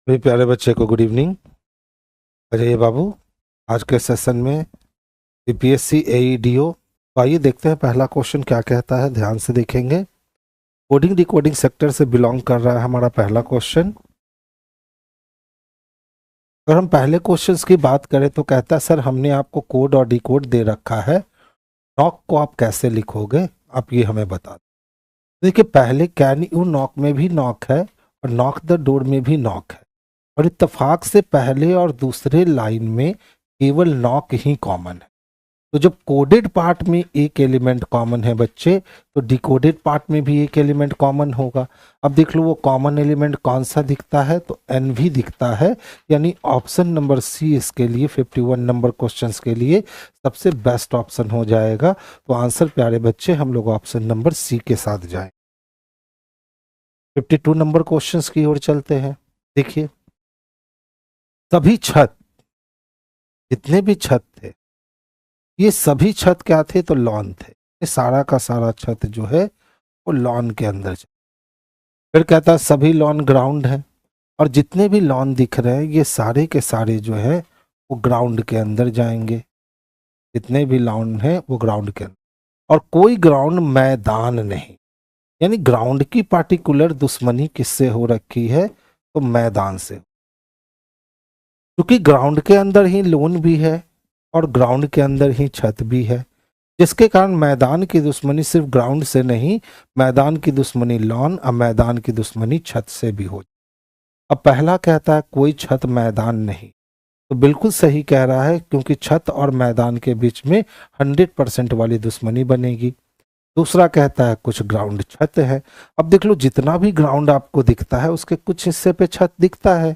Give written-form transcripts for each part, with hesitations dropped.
मेरे प्यारे बच्चे को गुड इवनिंग। अजय बाबू, आज के सेशन में यूपीएससी एईडीओ। तो आइए देखते हैं पहला क्वेश्चन क्या कहता है, ध्यान से देखेंगे। कोडिंग डिकोडिंग सेक्टर से बिलोंग कर रहा है हमारा पहला क्वेश्चन। अगर हम पहले क्वेश्चंस की बात करें तो कहता है सर हमने आपको कोड और डिकोड दे रखा है, नॉक को आप कैसे लिखोगे, आप ये हमें बता दें। देखिए, पहले कैन यू नॉक में भी नॉक है और नॉक द डोर में भी नॉक है, और इत्तेफाक से पहले और दूसरे लाइन में केवल नॉक ही कॉमन है। तो जब कोडेड पार्ट में एक एलिमेंट कॉमन है बच्चे, तो डिकोडेड पार्ट में भी एक एलिमेंट कॉमन होगा। अब देख लो वो कॉमन एलिमेंट कौन सा दिखता है, तो एन भी दिखता है। यानी ऑप्शन नंबर सी इसके लिए 51 नंबर क्वेश्चंस के लिए सबसे बेस्ट ऑप्शन हो जाएगा। तो आंसर प्यारे बच्चे हम लोग ऑप्शन नंबर सी के साथ जाएं। 52 नंबर क्वेश्चंस की ओर चलते हैं। देखिए, सभी छत, जितने भी छत थे, ये सभी छत क्या थे, तो लॉन थे। ये सारा का सारा छत जो है वो लॉन के अंदर चला। फिर कहता है सभी लॉन ग्राउंड है, और जितने भी लॉन दिख रहे हैं ये सारे के सारे जो है वो ग्राउंड के अंदर जाएंगे। जितने भी लॉन है वो ग्राउंड के अंदर, और कोई ग्राउंड मैदान नहीं। यानी ग्राउंड की पार्टिकुलर दुश्मनी किससे हो रखी है, तो मैदान से। क्योंकि ग्राउंड के अंदर ही लॉन भी है और ग्राउंड के अंदर ही छत भी है, जिसके कारण मैदान की दुश्मनी सिर्फ ग्राउंड से नहीं, मैदान की दुश्मनी लॉन और मैदान की दुश्मनी छत से भी हो। अब पहला कहता है कोई छत मैदान नहीं, तो बिल्कुल सही कह रहा है, क्योंकि छत और मैदान के बीच में 100% वाली दुश्मनी बनेगी। दूसरा कहता है कुछ ग्राउंड छत है। अब देख लो, जितना भी ग्राउंड आपको दिखता है उसके कुछ हिस्से पे छत दिखता है।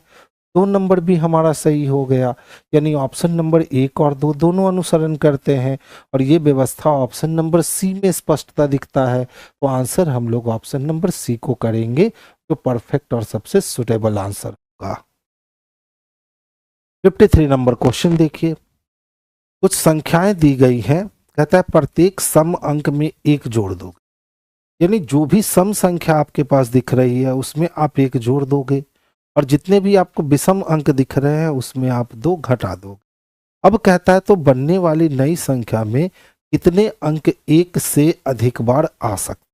2 नंबर भी हमारा सही हो गया। यानी ऑप्शन नंबर 1 और 2 दोनों अनुसरण करते हैं, और ये व्यवस्था ऑप्शन नंबर सी में स्पष्टता दिखता है। तो आंसर हम लोग ऑप्शन नंबर सी को करेंगे, जो परफेक्ट और सबसे सुटेबल आंसर होगा। 53 नंबर क्वेश्चन देखिए। कुछ संख्याएं दी गई हैं, कहता है प्रत्येक सम अंक में एक जोड़ दोगे। यानी जो भी सम संख्या आपके पास दिख रही है उसमें आप एक जोड़ दोगे, और जितने भी आपको विषम अंक दिख रहे हैं उसमें आप 2 घटा दोगे। अब कहता है तो बनने वाली नई संख्या में कितने अंक एक से अधिक बार आ सकते।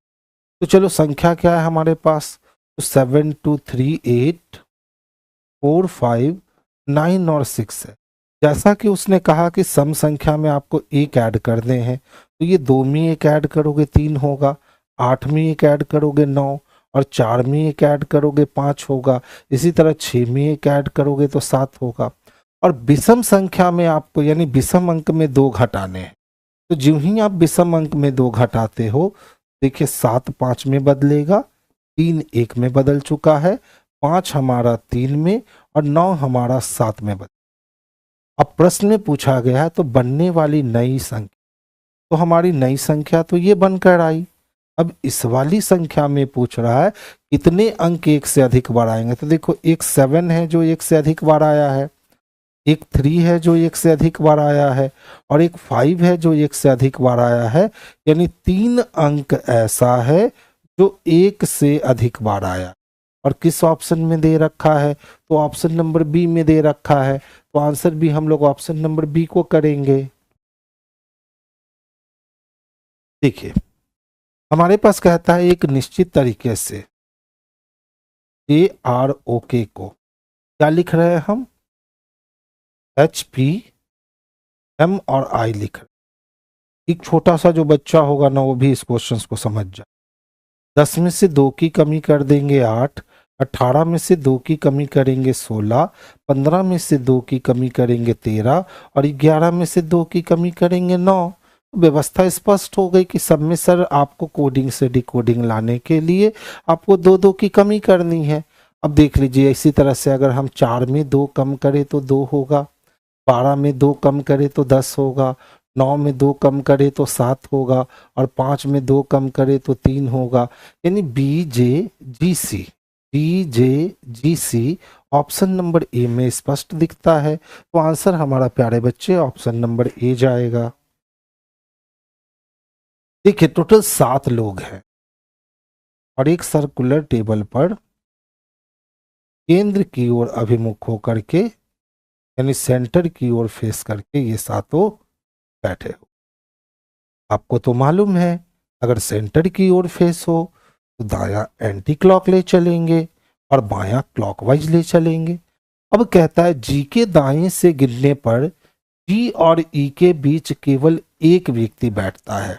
तो चलो, संख्या क्या है हमारे पास, तो 7 2 3 8 4 5 9 और 6 है। जैसा कि उसने कहा कि सम संख्या में आपको एक ऐड करने हैं, तो ये 2 में एक ऐड करोगे 3 होगा, 8 में एक ऐड करोगे 9, और 4 में एक ऐड करोगे 5 होगा। इसी तरह 6 में एक ऐड करोगे तो 7 होगा। और विषम संख्या में आपको, यानी विषम अंक में 2 घटाने हैं, तो जो ही आप विषम अंक में 2 घटाते हो, देखिए 7 5 में बदलेगा, 3 1 में बदल चुका है, 5 हमारा 3 में, और 9 हमारा 7 में बदल। अब प्रश्न में पूछा गया है तो बनने वाली नई संख्या, तो हमारी नई संख्या तो ये बनकर आई। अब इस वाली संख्या में पूछ रहा है कितने अंक एक से अधिक बार आएंगे। तो देखो, एक 7 है जो एक से अधिक बार आया है, एक 3 है जो एक से अधिक बार आया है, और एक 5 है जो एक से अधिक बार आया है। यानी 3 अंक ऐसा है जो एक से अधिक बार आया, और किस ऑप्शन में दे रखा है, तो ऑप्शन नंबर बी में दे रखा है। तो आंसर भी हम लोग ऑप्शन नंबर बी को करेंगे। देखिए, हमारे पास कहता है एक निश्चित तरीके से ए आर ओ के को क्या लिख रहे हैं हम, एच पी एम और आई लिख रहे हैं। एक छोटा सा जो बच्चा होगा ना वो भी इस क्वेश्चन को समझ जाए। 10 में से 2 की कमी कर देंगे 8, 18 में से 2 की कमी करेंगे 16, 15 में से 2 की कमी करेंगे 13, और 11 में से 2 की कमी करेंगे 9। व्यवस्था स्पष्ट हो गई कि सब में सर आपको कोडिंग से डिकोडिंग लाने के लिए आपको 2 2 की कमी करनी है। अब देख लीजिए, इसी तरह से अगर हम 4 में 2 कम करें तो 2 होगा, 12 में 2 कम करे तो 10 होगा, 9 में 2 कम करे तो 7 होगा, और 5 में 2 कम करे तो 3 होगा। यानी B J G C option number A में स्पष्ट दिखता है। तो आंसर हमारा प्यारे बच्चे ऑप्शन नंबर ए जाएगा। देखिए, टोटल 7 लोग हैं, और एक सर्कुलर टेबल पर केंद्र की ओर अभिमुख होकर के, यानी सेंटर की ओर फेस करके ये सातों बैठे हो। आपको तो मालूम है, अगर सेंटर की ओर फेस हो तो दायां एंटी क्लॉक ले चलेंगे और बायां क्लॉकवाइज ले चलेंगे। अब कहता है जी के दाएं से गिरने पर जी और ई के बीच केवल एक व्यक्ति बैठता है।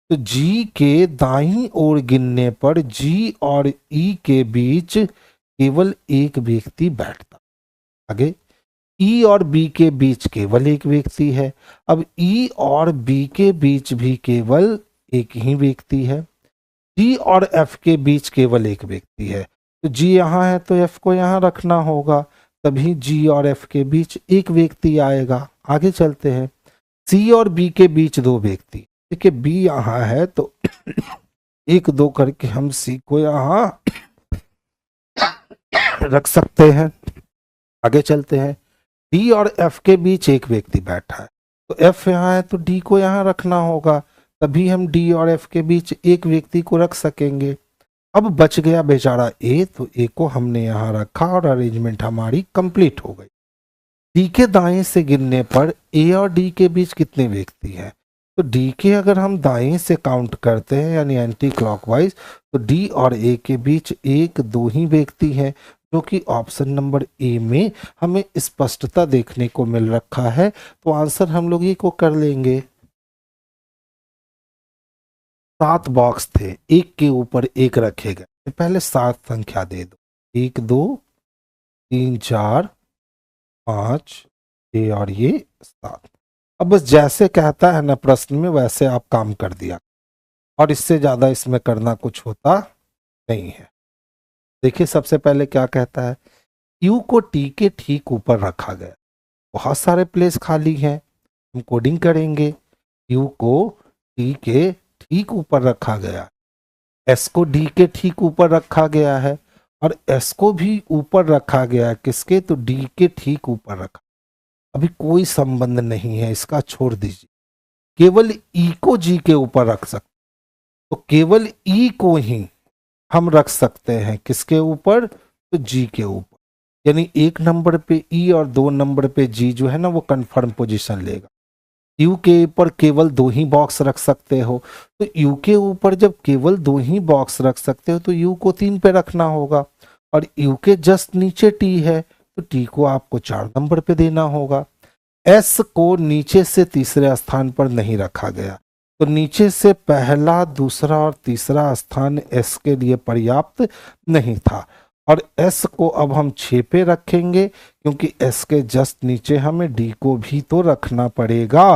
तो जी के दाईं ओर गिनने पर जी और ई के बीच केवल एक व्यक्ति बैठता। आगे ई और बी के बीच केवल एक व्यक्ति है। अब ई और बी के बीच भी केवल एक ही व्यक्ति है। जी और एफ के बीच केवल एक व्यक्ति है। तो जी यहाँ है तो एफ को यहाँ रखना होगा, तभी जी और एफ के बीच एक व्यक्ति आएगा। आगे चलते हैं, सी और बी के बीच दो व्यक्ति। देखिए बी यहाँ है तो एक दो करके हम सी को यहाँ रख सकते हैं। आगे चलते हैं, डी और एफ के बीच एक व्यक्ति बैठा है, तो एफ यहाँ है तो डी को यहाँ रखना होगा, तभी हम डी और एफ के बीच एक व्यक्ति को रख सकेंगे। अब बच गया बेचारा ए, तो ए को हमने यहाँ रखा और अरेंजमेंट हमारी कंप्लीट हो गई। डी के दाएं से गिनने पर ए और डी के बीच कितने व्यक्ति हैं? तो डी के अगर हम दाएं से काउंट करते हैं यानी एंटी क्लॉकवाइज, तो डी और ए के बीच एक दो ही व्यक्ति हैं, जो कि ऑप्शन नंबर ए में हमें स्पष्टता देखने को मिल रखा है। तो आंसर हम लोग ये को कर लेंगे। 7 बॉक्स थे, एक के ऊपर एक रखे गए, तो पहले 7 संख्या दे दो, 1 2 3 4 5 6 और ये 7। अब बस जैसे कहता है ना प्रश्न में वैसे आप काम कर दिया, और इससे ज्यादा इसमें करना कुछ होता नहीं है। देखिए सबसे पहले क्या कहता है, यू को टी के ठीक ऊपर रखा गया। बहुत सारे प्लेस खाली हैं, हम कोडिंग करेंगे। यू को टी के ठीक ऊपर रखा गया, एस को डी के ठीक ऊपर रखा गया है, और एस को भी ऊपर रखा गया है। किसके? तो डी के ठीक ऊपर रखा। अभी कोई संबंध नहीं है, इसका छोड़ दीजिए। केवल ई को जी के ऊपर रख सकते, तो केवल ई को ही हम रख सकते हैं। किसके ऊपर? तो जी के ऊपर, यानी 1 नंबर पे ई और 2 नंबर पे जी जो है ना वो कंफर्म पोजीशन लेगा। यू के ऊपर केवल 2 ही बॉक्स रख सकते हो, तो यू के ऊपर जब केवल 2 ही बॉक्स रख सकते हो तो यू को 3 पे रखना होगा, और यू के जस्ट नीचे टी है, तो टी को आपको 4 नंबर पे देना होगा। एस को नीचे से तीसरे स्थान पर नहीं रखा गया, तो नीचे से पहला, दूसरा और तीसरा स्थान एस के लिए पर्याप्त नहीं था, और एस को अब हम 6 पे रखेंगे, क्योंकि एस के जस्ट नीचे हमें डी को भी तो रखना पड़ेगा।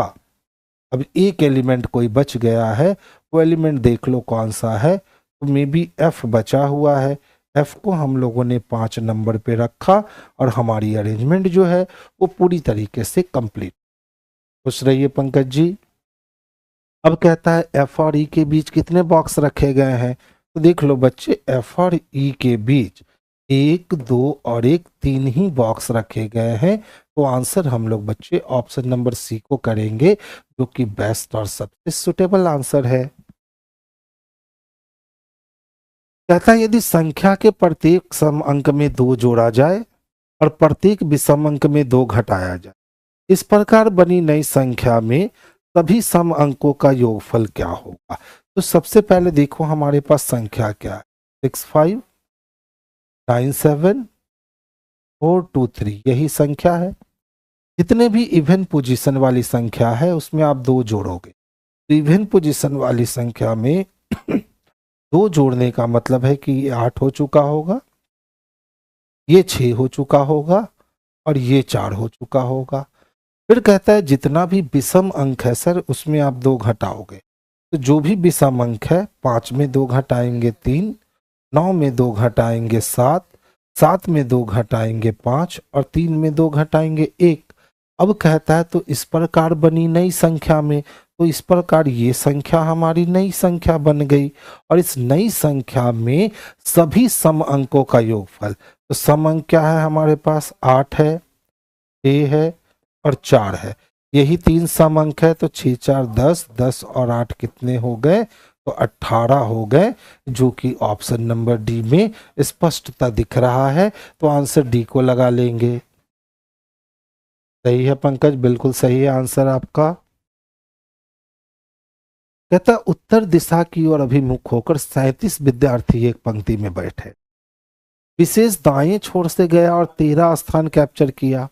अब एक एलिमेंट कोई बच गया है, वो एलिमेंट देख लो कौन सा है, तो मे बी एफ बचा हुआ है। एफ को हम लोगों ने 5 नंबर पे रखा, और हमारी अरेंजमेंट जो है वो पूरी तरीके से कंप्लीट। खुश रहिए पंकज जी। अब कहता है एफ और ई के बीच कितने बॉक्स रखे गए हैं, तो देख लो बच्चे, एफ और ई के बीच 1 2 और 1 3 ही बॉक्स रखे गए हैं। तो आंसर हम लोग बच्चे ऑप्शन नंबर सी को करेंगे, जो कि बेस्ट और सबसे सुटेबल आंसर है। कहता है यदि संख्या के प्रत्येक सम अंक में 2 जोड़ा जाए और प्रत्येक विषम अंक में 2 घटाया जाए, इस प्रकार बनी नई संख्या में सभी सम अंकों का योगफल क्या होगा। तो सबसे पहले देखो हमारे पास संख्या क्या है, 6 5 9 7 4 2 3, यही संख्या है। जितने भी इवन पोजीशन वाली संख्या है उसमें आप 2 जोड़ोगे, तो इवन पोजीशन वाली संख्या में 2 जोड़ने का मतलब है कि ये 8 हो चुका होगा, ये 6 हो चुका होगा, और ये 4 हो चुका होगा। फिर कहता है जितना भी विषम अंक है सर उसमें आप 2 घटाओगे, तो जो भी विषम अंक है 5 में 2 घटाएंगे 3, 9 में 2 घटाएंगे 7, 7 में 2 घटाएंगे 5, और 3 में 2 घटाएंगे 1। अब कहता है तो इस प्रकार बनी नई संख्या में, तो इस प्रकार ये संख्या हमारी नई संख्या बन गई, और इस नई संख्या में सभी सम अंकों का योगफल। तो सम अंक क्या है हमारे पास? 8 है, 6 है और 4 है, यही 3 सम अंक है। तो 6 4 10, 10 और 8 कितने हो गए? तो 18 हो गए, जो कि ऑप्शन नंबर डी में स्पष्टता दिख रहा है। तो आंसर डी को लगा लेंगे। सही है पंकज, बिल्कुल सही है आंसर आपका। कहता उत्तर दिशा की ओर अभिमुख होकर 37 विद्यार्थी एक पंक्ति में बैठे। विशेष दाएं छोर से गया और 13 स्थान कैप्चर किया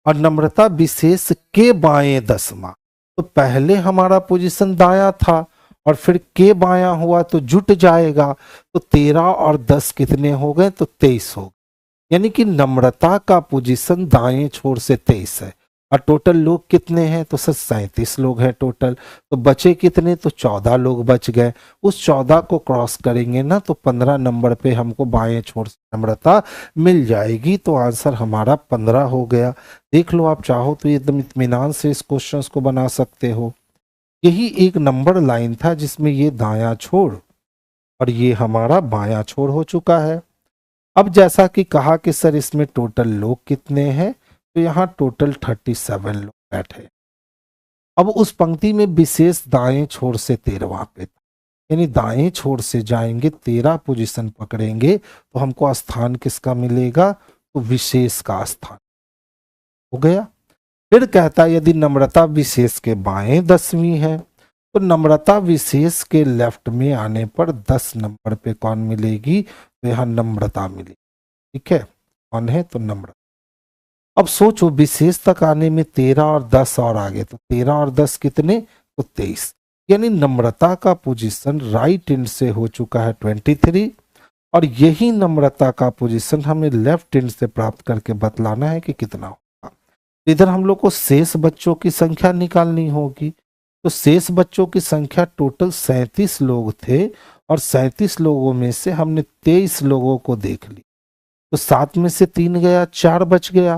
और नम्रता विशेष के बाएं 10वां। तो पहले हमारा पोजीशन दाया था और फिर के बाया हुआ तो जुट जाएगा। तो 13 और 10 कितने हो गए? तो 23 हो गए। यानी कि नम्रता का पोजीशन दाएं छोर से 23 है। और टोटल लोग कितने हैं? तो सर 37 लोग हैं टोटल। तो बचे कितने? तो 14 लोग बच गए। उस 14 को क्रॉस करेंगे ना तो 15 नंबर पे हमको बाएं छोर से नम्रता मिल जाएगी। तो आंसर हमारा 15 हो गया। देख लो, आप चाहो तो एकदम इत्मीनान से इस क्वेश्चन को बना सकते हो। यही एक नंबर लाइन था जिसमें ये दायां छोर और ये हमारा बायां छोर हो चुका है। अब जैसा कि कहा कि सर इसमें टोटल लोग कितने हैं, तो यहाँ टोटल 37 लोग बैठे। अब उस पंक्ति में विशेष दाएं छोर से 13वां पे था, यानी दाएं छोर से जाएंगे 13 पोजीशन पकड़ेंगे तो हमको स्थान किसका मिलेगा? तो विशेष का स्थान हो गया। फिर कहता यदि नम्रता विशेष के बाएं 10वीं है तो नम्रता विशेष के लेफ्ट में आने पर 10 नंबर पे कौन मिलेगी? तो यहाँ नम्रता मिलेगी। ठीक है, कौन है? तो नम्रता। अब सोचो विशेष तक आने में 13 और 10 और आगे, तो 13 और 10 कितने? तो 23। यानी नम्रता का पोजीशन राइट एंड से हो चुका है 23 और यही नम्रता का पोजीशन हमें लेफ्ट एंड से प्राप्त करके बतलाना है कि कितना होगा। इधर हम लोग को शेष बच्चों की संख्या निकालनी होगी। तो शेष बच्चों की संख्या टोटल 37 लोग थे और 37 लोगों में से हमने 23 लोगों को देख ली। तो 7 में से 3 गया, 4 बच गया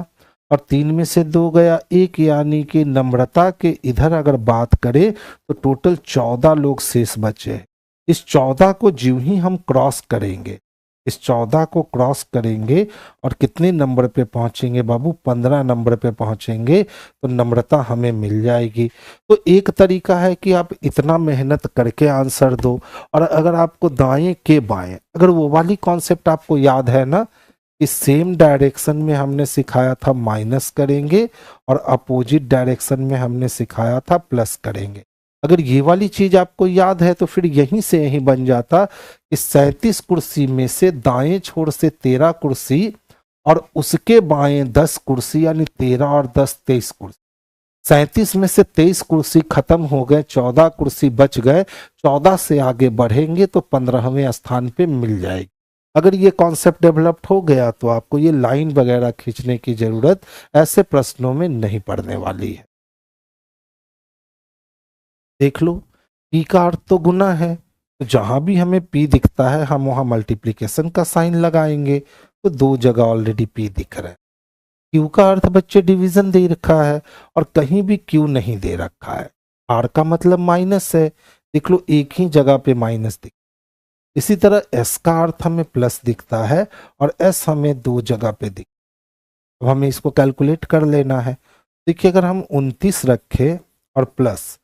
और 3 में से 2 गया, 1। यानी कि नम्रता के इधर अगर बात करें तो टोटल 14 लोग शेष बचे। इस 14 को ज्यों ही हम क्रॉस करेंगे, इस 14 को क्रॉस करेंगे और कितने नंबर पे पहुंचेंगे बाबू? 15 नंबर पे पहुंचेंगे तो नम्रता हमें मिल जाएगी। तो एक तरीका है कि आप इतना मेहनत करके आंसर दो और अगर आपको दाएं के बाएं, अगर वो वाली कॉन्सेप्ट आपको याद है ना, इस सेम डायरेक्शन में हमने सिखाया था माइनस करेंगे और अपोजिट डायरेक्शन में हमने सिखाया था प्लस करेंगे। अगर ये वाली चीज आपको याद है तो फिर यहीं से यहीं बन जाता कि 37 कुर्सी में से दाएं छोर से 13 कुर्सी और उसके बाएं 10 कुर्सी, यानी 13 और 10 23 कुर्सी। 37 में से 23 कुर्सी खत्म हो गए, 14 कुर्सी बच गए। 14 से आगे बढ़ेंगे तो 15वें स्थान पे मिल जाएगी। अगर ये कॉन्सेप्ट डेवलप्ड हो गया तो आपको ये लाइन वगैरह खींचने की जरूरत ऐसे प्रश्नों में नहीं पड़ने वाली है। देख लो, पी का अर्थ तो गुना है, तो जहां भी हमें पी दिखता है हम वहां मल्टीप्लीकेशन का साइन लगाएंगे। तो 2 जगह ऑलरेडी पी दिख रहा है। क्यू का अर्थ बच्चे डिवीजन दे रखा है और कहीं भी क्यू नहीं दे रखा है। आर का मतलब माइनस है, देख लो एक ही जगह पे माइनस दिख। इसी तरह एस का अर्थ हमें प्लस दिखता है और एस हमें 2 जगह पे दिख। अब हमें इसको कैलकुलेट कर लेना है। देखिए अगर हम 29 रखे और प्लस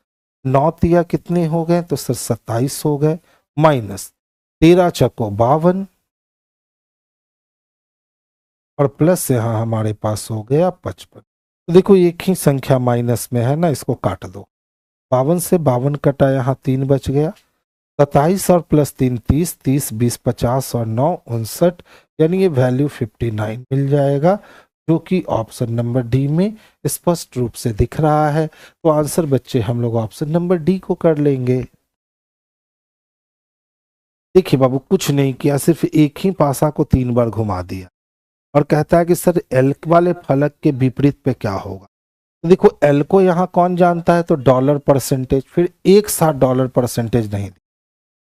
9 तिया कितने हो गए? तो सर 27 हो गए, माइनस 13 चको 52 और प्लस यहाँ हमारे पास हो गया 55। तो देखो एक ही संख्या माइनस में है ना, इसको काट दो। 52 से 52 कटा, यहाँ 3 बच गया। 27 और प्लस 3 30, 30 20 50 और 9 59, यानी ये वैल्यू 59 मिल जाएगा, जो कि ऑप्शन नंबर डी में स्पष्ट रूप से दिख रहा है। तो आंसर बच्चे हम लोग ऑप्शन नंबर डी को कर लेंगे। देखिए बाबू कुछ नहीं किया, सिर्फ एक ही पासा को 3 बार घुमा दिया और कहता है कि सर एल वाले फलक के विपरीत पे क्या होगा। तो देखो एल को यहाँ कौन जानता है? तो डॉलर परसेंटेज, फिर एक साथ डॉलर परसेंटेज नहीं।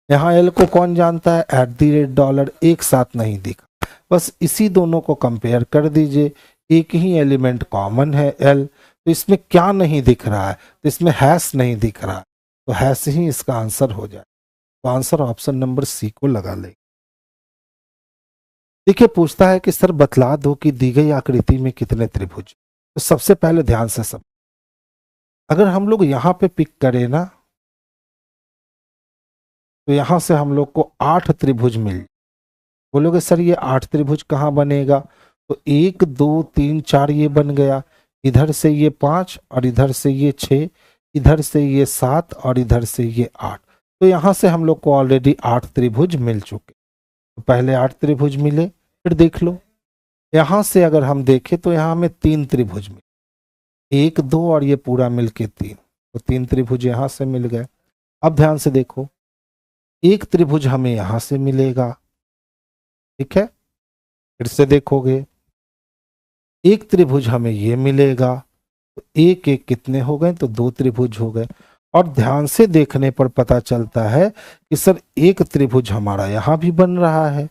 यहाँ एल को कौन जानता है? $, एक साथ नहीं दिखा। बस इसी दोनों को कंपेयर कर दीजिए, एक ही एलिमेंट कॉमन है एल, तो इसमें क्या नहीं दिख रहा है? तो इसमें हैश नहीं दिख रहा है, तो हैश ही इसका आंसर हो जाए। तो आंसर ऑप्शन नंबर सी को लगा ले। देखिए पूछता है कि सर बतला दो कि दी गई आकृति में कितने त्रिभुज। तो सबसे पहले ध्यान से सब, अगर हम लोग यहाँ पे पिक करें ना तो यहां से हम लोग को 8 त्रिभुज मिल। बोलोगे सर ये 8 त्रिभुज कहाँ बनेगा? तो 1 2 3 4 ये बन गया, इधर से ये 5 और इधर से ये 6, इधर से ये 7 और इधर से ये 8। तो यहां से हम लोग को ऑलरेडी 8 त्रिभुज मिल चुके। तो पहले 8 त्रिभुज मिले, फिर देख लो यहां से अगर हम देखें तो यहां हमें 3 त्रिभुज मिले, 1 2 और ये पूरा मिलके 3, तो 3 त्रिभुज यहां से मिल गए। अब ध्यान से देखो, एक त्रिभुज हमें यहां से मिलेगा, ठीक है, फिर से देखोगे एक त्रिभुज हमें ये मिलेगा, तो एक एक कितने हो गए? तो 2 त्रिभुज हो गए। और ध्यान से देखने पर पता चलता है कि सर एक त्रिभुज हमारा यहां भी बन रहा है,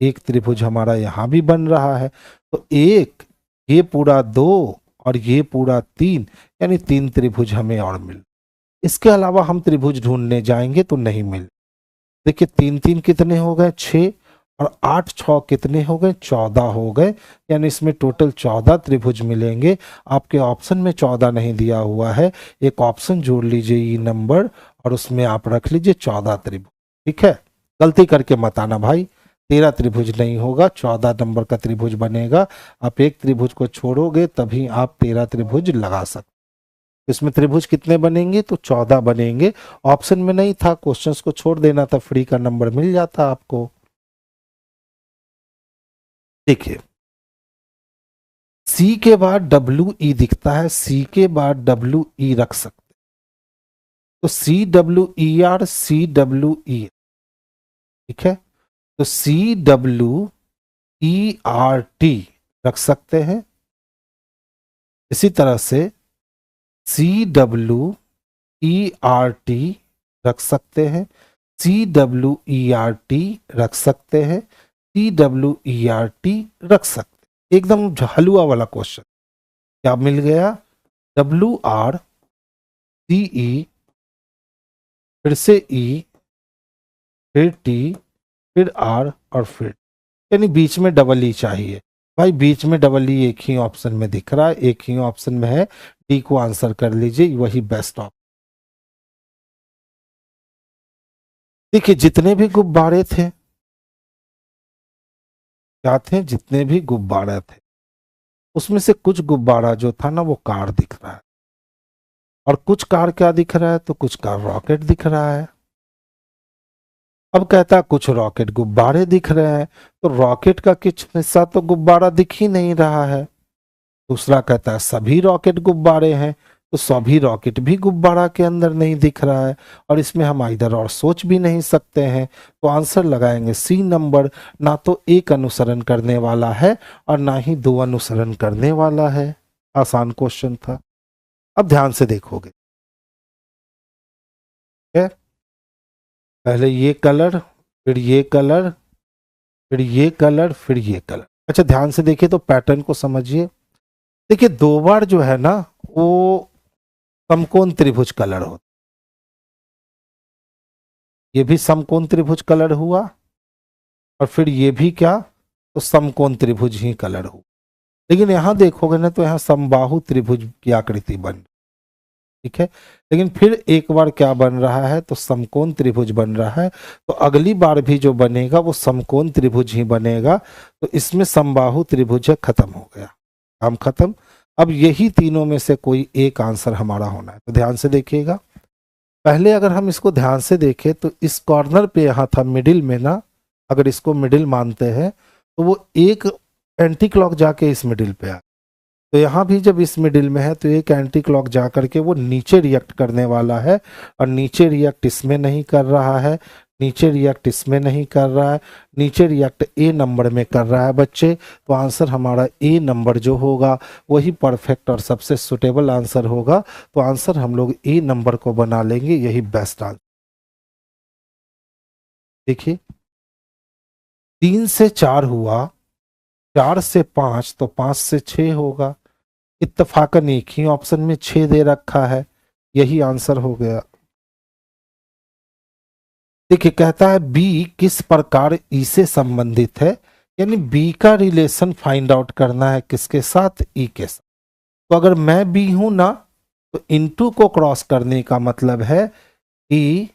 एक त्रिभुज हमारा यहां भी बन रहा है। तो एक, ये पूरा 2 और ये पूरा 3, यानी 3 त्रिभुज हमें और मिल। इसके अलावा हम त्रिभुज ढूंढने जाएंगे तो नहीं मिल। देखिए 3 3 कितने हो गए? 6, और 8 6 कितने हो गए? 14 हो गए, यानी इसमें टोटल 14 त्रिभुज मिलेंगे। आपके ऑप्शन में 14 नहीं दिया हुआ है, एक ऑप्शन जोड़ लीजिए ई नंबर और उसमें आप रख लीजिए 14 त्रिभुज, ठीक है। गलती करके मत आना भाई, 13 त्रिभुज नहीं होगा, 14 नंबर का त्रिभुज बनेगा। आप एक त्रिभुज को छोड़ोगे तभी आप 13 त्रिभुज लगा सकते। इसमें त्रिभुज कितने बनेंगे? तो 14 बनेंगे। ऑप्शन में नहीं था, क्वेश्चंस को छोड़ देना था, फ्री का नंबर मिल जाता आपको। देखिए सी के बाद डब्ल्यू ई दिखता है, सी के बाद डब्ल्यू ई रख सकते, तो C W E R, C W E, ठीक है, तो C W E R T रख सकते हैं। इसी तरह से C W E R T रख सकते हैं, C W E R T रख सकते हैं, C W E R T रख सकते हैं। एकदम हलवा वाला क्वेश्चन। क्या मिल गया? डब्ल्यू आर, सी ई, फिर से ई, फिर टी, फिर आर और फिर, यानी बीच में डबल ई चाहिए। भाई बीच में डबल ई एक ही ऑप्शन में दिख रहा है, एक ही ऑप्शन में है, डी को आंसर कर लीजिए, वही बेस्ट ऑप्शन। देखिए जितने भी गुब्बारे थे, क्या थे? जितने भी गुब्बारे थे उसमें से कुछ गुब्बारा जो था ना वो कार दिख रहा है, और कुछ कार क्या दिख रहा है? तो कुछ कार रॉकेट दिख रहा है। अब कहता है कुछ रॉकेट गुब्बारे दिख रहे हैं, तो रॉकेट का कुछ हिस्सा तो गुब्बारा दिख ही नहीं रहा है। दूसरा कहता है सभी रॉकेट गुब्बारे हैं, तो सभी रॉकेट भी गुब्बारा के अंदर नहीं दिख रहा है, और इसमें हम इधर और सोच भी नहीं सकते हैं। तो आंसर लगाएंगे सी नंबर, ना तो एक अनुसरण करने वाला है और ना ही 2 अनुसरण करने वाला है। आसान क्वेश्चन था। अब ध्यान से देखोगे, पहले ये कलर, फिर ये कलर, फिर ये कलर, फिर ये कलर। अच्छा ध्यान से देखिए तो पैटर्न को समझिए। देखिए 2 बार जो है ना वो समकोण त्रिभुज कलर होता, ये भी समकोण त्रिभुज कलर हुआ, और फिर ये भी क्या? तो समकोण त्रिभुज ही कलर हुआ। लेकिन यहां देखोगे ना तो यहां समबाहु त्रिभुज की आकृति बन, ठीक है। लेकिन फिर एक बार क्या बन रहा है? तो समकोण त्रिभुज बन रहा है। तो अगली बार भी जो बनेगा वो समकोण त्रिभुज ही बनेगा। तो इसमें समबाहु त्रिभुज है, खत्म हो गया, काम खत्म। अब यही तीनों में से कोई एक आंसर हमारा होना है। तो ध्यान से देखिएगा, पहले अगर हम इसको ध्यान से देखें तो इस कॉर्नर पे यहाँ था मिडिल में ना, अगर इसको मिडिल मानते हैं तो वो एक एंटी क्लॉक जाके इस मिडिल पे आ, तो यहाँ भी जब इस मिडिल में है तो एक एंटी क्लॉक जा करके वो नीचे रिएक्ट करने वाला है, और नीचे रिएक्ट इसमें नहीं कर रहा है, नीचे रिएक्ट इसमें नहीं कर रहा है, नीचे रिएक्ट ए नंबर में कर रहा है बच्चे। तो आंसर हमारा ए नंबर जो होगा वही परफेक्ट और सबसे सुटेबल आंसर होगा। तो आंसर हम लोग ए नंबर को बना लेंगे, यही बेस्ट आंसर। देखिए 3 से 4 हुआ, 4 से 5, तो 5 से 6 होगा। इत्तफाकन एक ही ऑप्शन में 6 दे रखा है, यही आंसर हो गया। देखिए कहता है बी किस प्रकार ई से संबंधित है, यानी बी का रिलेशन फाइंड आउट करना है किसके साथ? ई के साथ। तो अगर मैं बी हूं ना तो इनटू को क्रॉस करने का मतलब है ई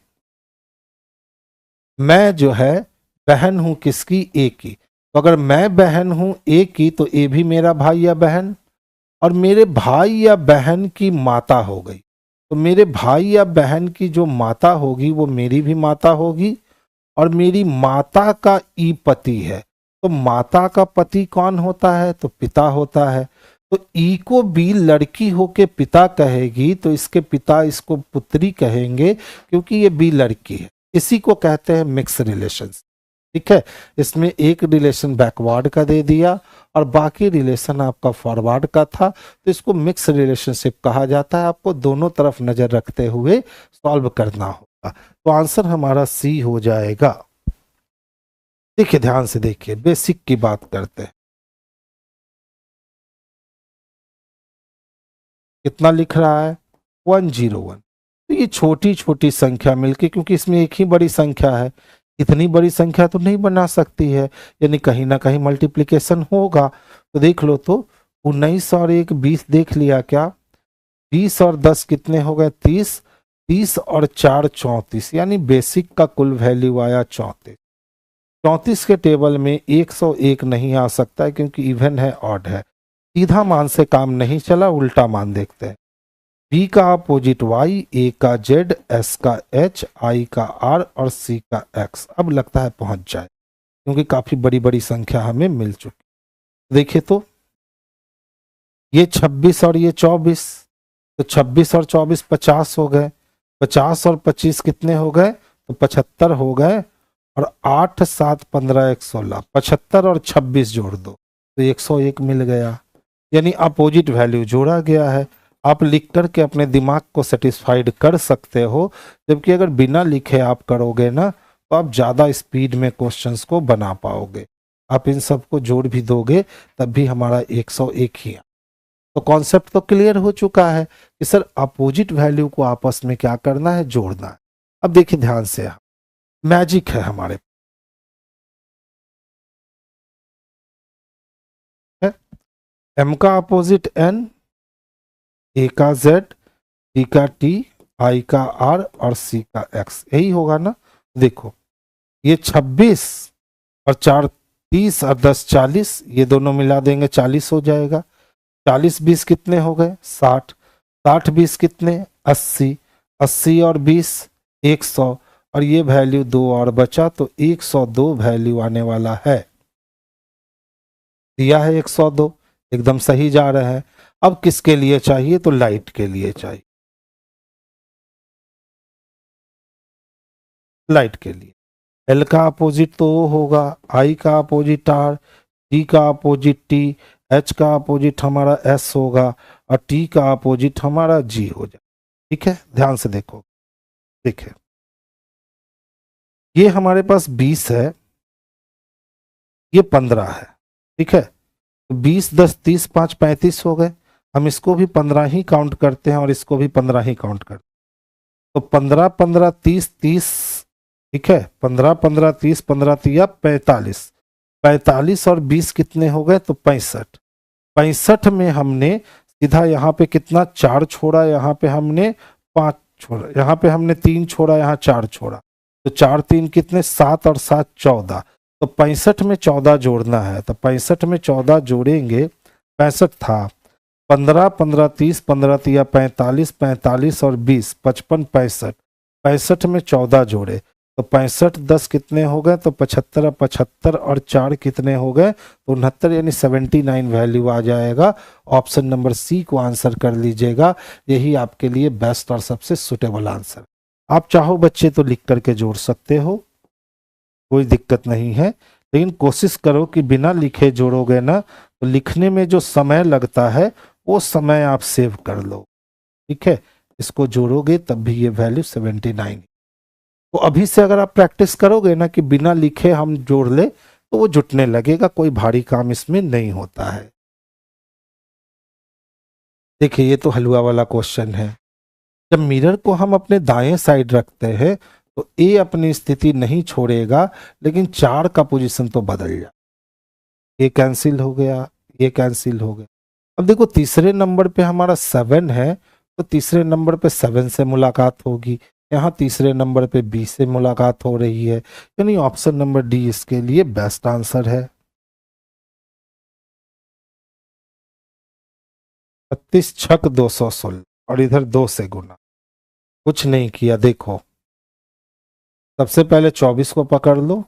मैं जो है बहन हूं किसकी, ए की। तो अगर मैं बहन हूं ए की तो ए भी मेरा भाई या बहन, और मेरे भाई या बहन की माता हो गई, तो मेरे भाई या बहन की जो माता होगी वो मेरी भी माता होगी, और मेरी माता का ई पति है। तो माता का पति कौन होता है, तो पिता होता है। तो ई को बी लड़की होके पिता कहेगी तो इसके पिता इसको पुत्री कहेंगे, क्योंकि ये बी लड़की है। इसी को कहते हैं मिक्स रिलेशंस। ठीक है, इसमें एक रिलेशन बैकवर्ड का दे दिया और बाकी रिलेशन आपका फॉरवर्ड का था, तो इसको मिक्स रिलेशनशिप कहा जाता है। आपको दोनों तरफ नजर रखते हुए सॉल्व करना होगा। तो आंसर हमारा सी हो जाएगा। देखिए ध्यान से देखिए, बेसिक की बात करते हैं। कितना लिख रहा है, 101। तो ये छोटी छोटी संख्या मिलके, क्योंकि इसमें एक ही बड़ी संख्या है, इतनी बड़ी संख्या तो नहीं बना सकती है, यानी कहीं ना कहीं मल्टीप्लिकेशन होगा। तो देख लो, तो 19 और 1 20 देख लिया क्या, 20 और 10 कितने हो गए, 30, 30 और 4 34, यानी बेसिक का कुल वैल्यू आया 34। 34 के टेबल में 101 नहीं आ सकता है, क्योंकि इवन है, ऑड है। सीधा मान से काम नहीं चला, उल्टा मान देखते हैं। बी का अपोजिट वाई, ए का जेड, एस का एच, आई का आर और सी का एक्स। अब लगता है पहुंच जाए, क्योंकि काफी बड़ी बड़ी संख्या हमें मिल चुकी। देखिए तो ये 26 और ये 24, तो 26 और 24 50 हो गए, 50 और 25 कितने हो गए, तो 75 हो गए, और 8 7 15 116, 75 और 26 जोड़ दो तो 101 मिल गया, यानी अपोजिट वैल्यू जोड़ा गया है। आप लिख करके अपने दिमाग को सेटिस्फाइड कर सकते हो, जबकि अगर बिना लिखे आप करोगे ना, तो आप ज़्यादा स्पीड में क्वेश्चंस को बना पाओगे। आप इन सबको जोड़ भी दोगे तब भी हमारा 101 ही है। तो कॉन्सेप्ट तो क्लियर हो चुका है कि सर अपोजिट वैल्यू को आपस में क्या करना है, जोड़ना है। अब देखिए ध्यान से, मैजिक है हमारे, एम का अपोजिट एन, ए का जेड, टी का टी, आई का आर और सी का एक्स, यही होगा ना। देखो ये 26 और 4 30 और 10 40, ये दोनों मिला देंगे 40 हो जाएगा। 40 20 कितने हो गए, 60, 60 20 कितने, 80, 80 और 20 100, और ये वैल्यू 2 और बचा, तो 102 वैल्यू आने वाला है। दिया है 102, एकदम सही जा रहे हैं। अब किसके लिए चाहिए, तो लाइट के लिए चाहिए, लाइट के लिए। एल का अपोजिट तो O होगा, आई का अपोजिट आर, टी का अपोजिट टी, एच का अपोजिट हमारा एस होगा, और टी का अपोजिट हमारा जी हो जाए। ठीक है, ध्यान से देखो। देखिए ये हमारे पास 20 है, ये 15 है। ठीक है, तो 20 10 30 5 35 हो गए। हम इसको भी 15 ही काउंट करते हैं और इसको भी 15 ही काउंट करते हैं। तो 15 15 30 30, ठीक है, 15 15 30 15 तिया 45, 45 और 20 कितने हो गए, तो 65। 65 में हमने सीधा यहाँ पे कितना 4 छोड़ा, यहाँ पे हमने 5 छोड़ा, यहाँ पे हमने 3 छोड़ा, यहाँ 4 छोड़ा, तो 4 3 कितने 7 और 7 14। तो 65 में 14 जोड़ना है, तो 65 में 14 जोड़ेंगे, 65 था, 15 15 30 15 तिया 45, 45 और 20 55 65, 65 में 14 जोड़े, तो 65 10 कितने हो गए, तो 75, 75 और 4 कितने हो गए, तो 69, यानी 79 वैल्यू आ जाएगा। ऑप्शन नंबर सी को आंसर कर लीजिएगा, यही आपके लिए बेस्ट और सबसे सुटेबल आंसर। आप चाहो बच्चे तो लिख करके जोड़ सकते हो, कोई दिक्कत नहीं है, लेकिन कोशिश करो कि बिना लिखे जोड़ोगे ना, तो लिखने में जो समय लगता है वो समय आप सेव कर लो। ठीक है, इसको जोड़ोगे तब भी ये वैल्यू 79। तो अभी से अगर आप प्रैक्टिस करोगे ना कि बिना लिखे हम जोड़ ले, तो वो जुटने लगेगा, कोई भारी काम इसमें नहीं होता है। देखिए ये तो हलवा वाला क्वेश्चन है। जब मिरर को हम अपने दाएं साइड रखते हैं तो ए अपनी स्थिति नहीं छोड़ेगा, लेकिन 4 का पोजीशन तो बदल जाए। ये कैंसिल हो गया, ये कैंसिल हो गया। अब देखो तीसरे नंबर पे हमारा 7 है, तो तीसरे नंबर पे 7 से मुलाकात होगी, यहाँ तीसरे नंबर पे बी से मुलाकात हो रही है, यानी ऑप्शन नंबर डी इसके लिए बेस्ट आंसर है। 36 छक 216 और इधर 2 से गुना, कुछ नहीं किया। देखो सबसे पहले 24 को पकड़ लो,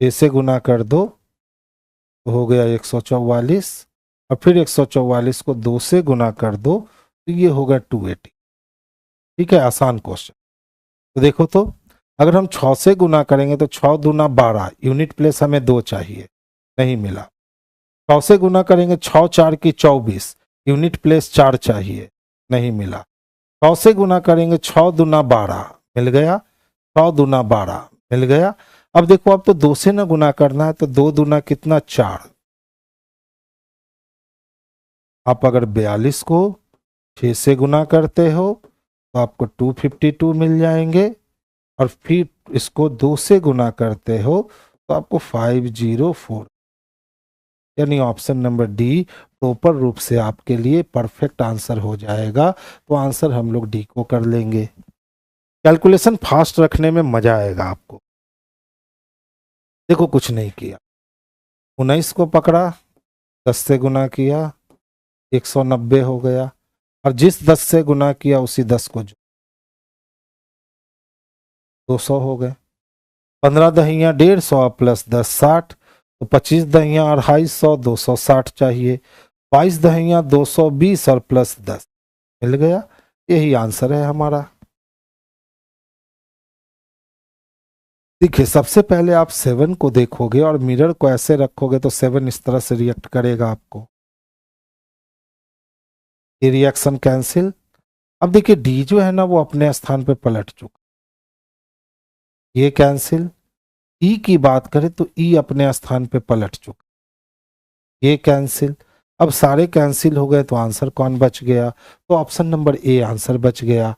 6 से गुना कर दो तो हो गया 144, और फिर 144 को 2 से गुना कर दो तो ये होगा 280। ठीक है, आसान क्वेश्चन। तो देखो तो अगर हम 6 से गुना करेंगे तो 6 दूना 12, यूनिट प्लेस हमें 2 चाहिए, नहीं मिला। 6 से गुना करेंगे 6 4 की 24, यूनिट प्लेस 4 चाहिए, नहीं मिला। 100 से गुना करेंगे 6 दूना 12, मिल गया। 100 दूना 12 मिल गया। अब देखो अब तो 2 से ना गुना करना है, तो 2 दूना कितना 4। आप अगर 42 को 6 से गुना करते हो तो आपको 252 मिल जाएंगे, और फिर इसको 2 से गुना करते हो तो आपको 504, यानी ऑप्शन नंबर डी प्रॉपर रूप से आपके लिए परफेक्ट आंसर हो जाएगा। तो आंसर हम लोग डी को कर लेंगे। कैलकुलेशन फास्ट रखने में मजा आएगा आपको। देखो कुछ नहीं किया, 19 को पकड़ा, 10 से गुना किया, 190 हो गया, और जिस 10 से गुना किया उसी 10 को 200 हो गए। 15 दहिया 150 प्लस 10 60, तो 25 दहिया 250, 260 चाहिए। 22 दहिया 220 और प्लस 10 मिल गया। यही आंसर है हमारा। देखिए सबसे पहले आप 7 को देखोगे और मिरर को ऐसे रखोगे तो 7 इस तरह से रिएक्ट करेगा आपको, ये रिएक्शन कैंसिल। अब देखिए डी जो है ना वो अपने स्थान पे पलट चुका, ये कैंसिल। ई की बात करें तो ई अपने स्थान पे पलट चुका, ये कैंसिल। अब सारे कैंसिल हो गए तो आंसर कौन बच गया? तो ऑप्शन नंबर ए आंसर बच गया।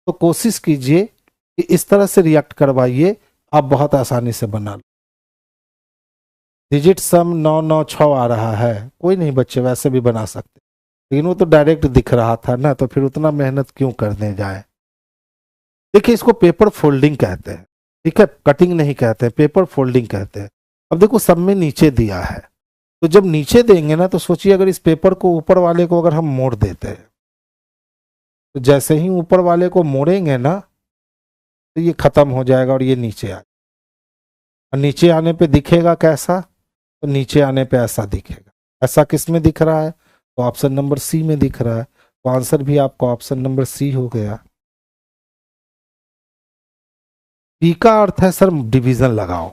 तो कोशिश कीजिए कि इस तरह से रिएक्ट करवाइए, आप बहुत आसानी से बना लो। डिजिट सम 996 आ रहा है, कोई नहीं बच्चे वैसे भी बना सकते, लेकिन वो तो डायरेक्ट दिख रहा था ना, तो फिर उतना मेहनत क्यों करने जाए। देखिए इसको पेपर फोल्डिंग कहते हैं, ठीक है, कटिंग नहीं कहते हैं, पेपर फोल्डिंग कहते हैं। अब देखो सब में नीचे दिया है, तो जब नीचे देंगे ना तो सोचिए अगर इस पेपर को ऊपर वाले को अगर हम मोड़ देते हैं, तो जैसे ही ऊपर वाले को मोड़ेंगे ना तो ये खत्म हो जाएगा और ये नीचे आ, और नीचे आने पे दिखेगा कैसा? तो नीचे आने पे ऐसा दिखेगा। ऐसा किस में दिख रहा है? तो ऑप्शन नंबर सी में दिख रहा है। तो आंसर भी आपका ऑप्शन नंबर सी हो गया। पी का अर्थ है सर डिवीजन लगाओ,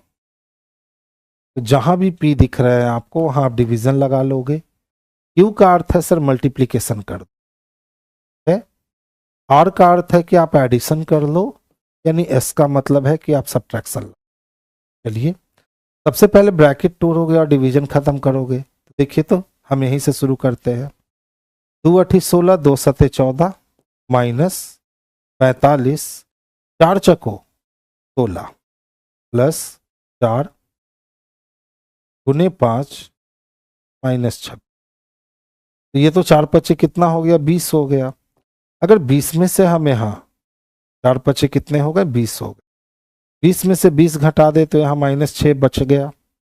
तो जहां भी पी दिख रहा है आपको वहां आप डिवीजन लगा लोगे। क्यू का अर्थ है सर मल्टीप्लीकेशन कर दो, है। आर का अर्थ है कि आप एडिशन कर लो, यानी एस का मतलब है कि आप सब्ट्रैक्शन लो। चलिए सबसे पहले ब्रैकेट तोड़ोगे और डिवीजन खत्म करोगे। तो देखिए तो हम यहीं से शुरू करते हैं। 2 8 16, 2 7 14 माइनस 45, 4 चको 16 प्लस 4 गुने 5 माइनस 6। तो ये तो 4 पचे कितना हो गया? 20 हो गया। अगर 20 में से हम यहाँ 4 पचे कितने हो गए? 20 हो गए। 20 में से 20 घटा दे तो यहाँ -6 बच गया,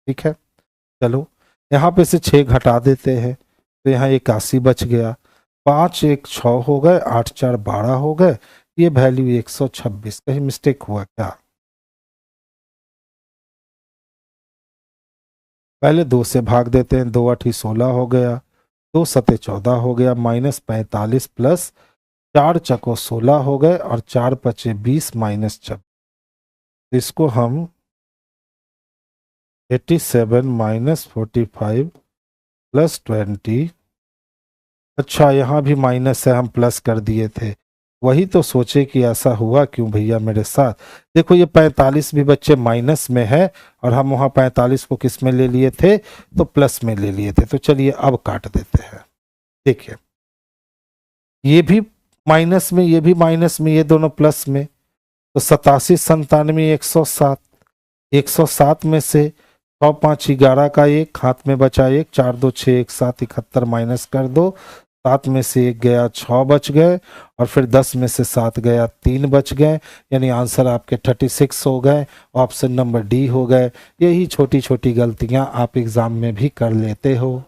ठीक है। चलो यहाँ पे से 6 घटा देते हैं तो यहाँ 81 बच गया। 5 1 6 हो गए, 8 4 12 हो गए, ये वैल्यू 126। कहीं मिस्टेक हुआ क्या? पहले 2 से भाग देते हैं, 2 8 16 हो गया, 2 7 14 हो गया, -45 प्लस 4 चको 16 हो गए, और 4 पचे 20 माइनस 26। इसको हम 87 माइनस 45 प्लस 20। अच्छा यहाँ भी माइनस है, हम प्लस कर दिए थे। वही तो सोचे कि ऐसा हुआ क्यों भैया मेरे साथ। देखो ये 45 भी बच्चे माइनस में है, और हम वहाँ 45 को किस में ले लिए थे? तो प्लस में ले लिए थे। तो चलिए अब काट देते हैं। देखिए ये भी माइनस में, ये भी माइनस में, ये दोनों प्लस में। तो 87 97 107, 107 में से 6 5 11 का 1 हाथ में बचा 1, 4 2 6 1 7 71 माइनस कर दो, 7 में से 1 गया 6 बच गए, और फिर 10 में से 7 गया 3 बच गए, यानी आंसर आपके 36 हो गए। ऑप्शन नंबर डी हो गए। यही छोटी छोटी गलतियां आप एग्जाम में भी कर लेते हो।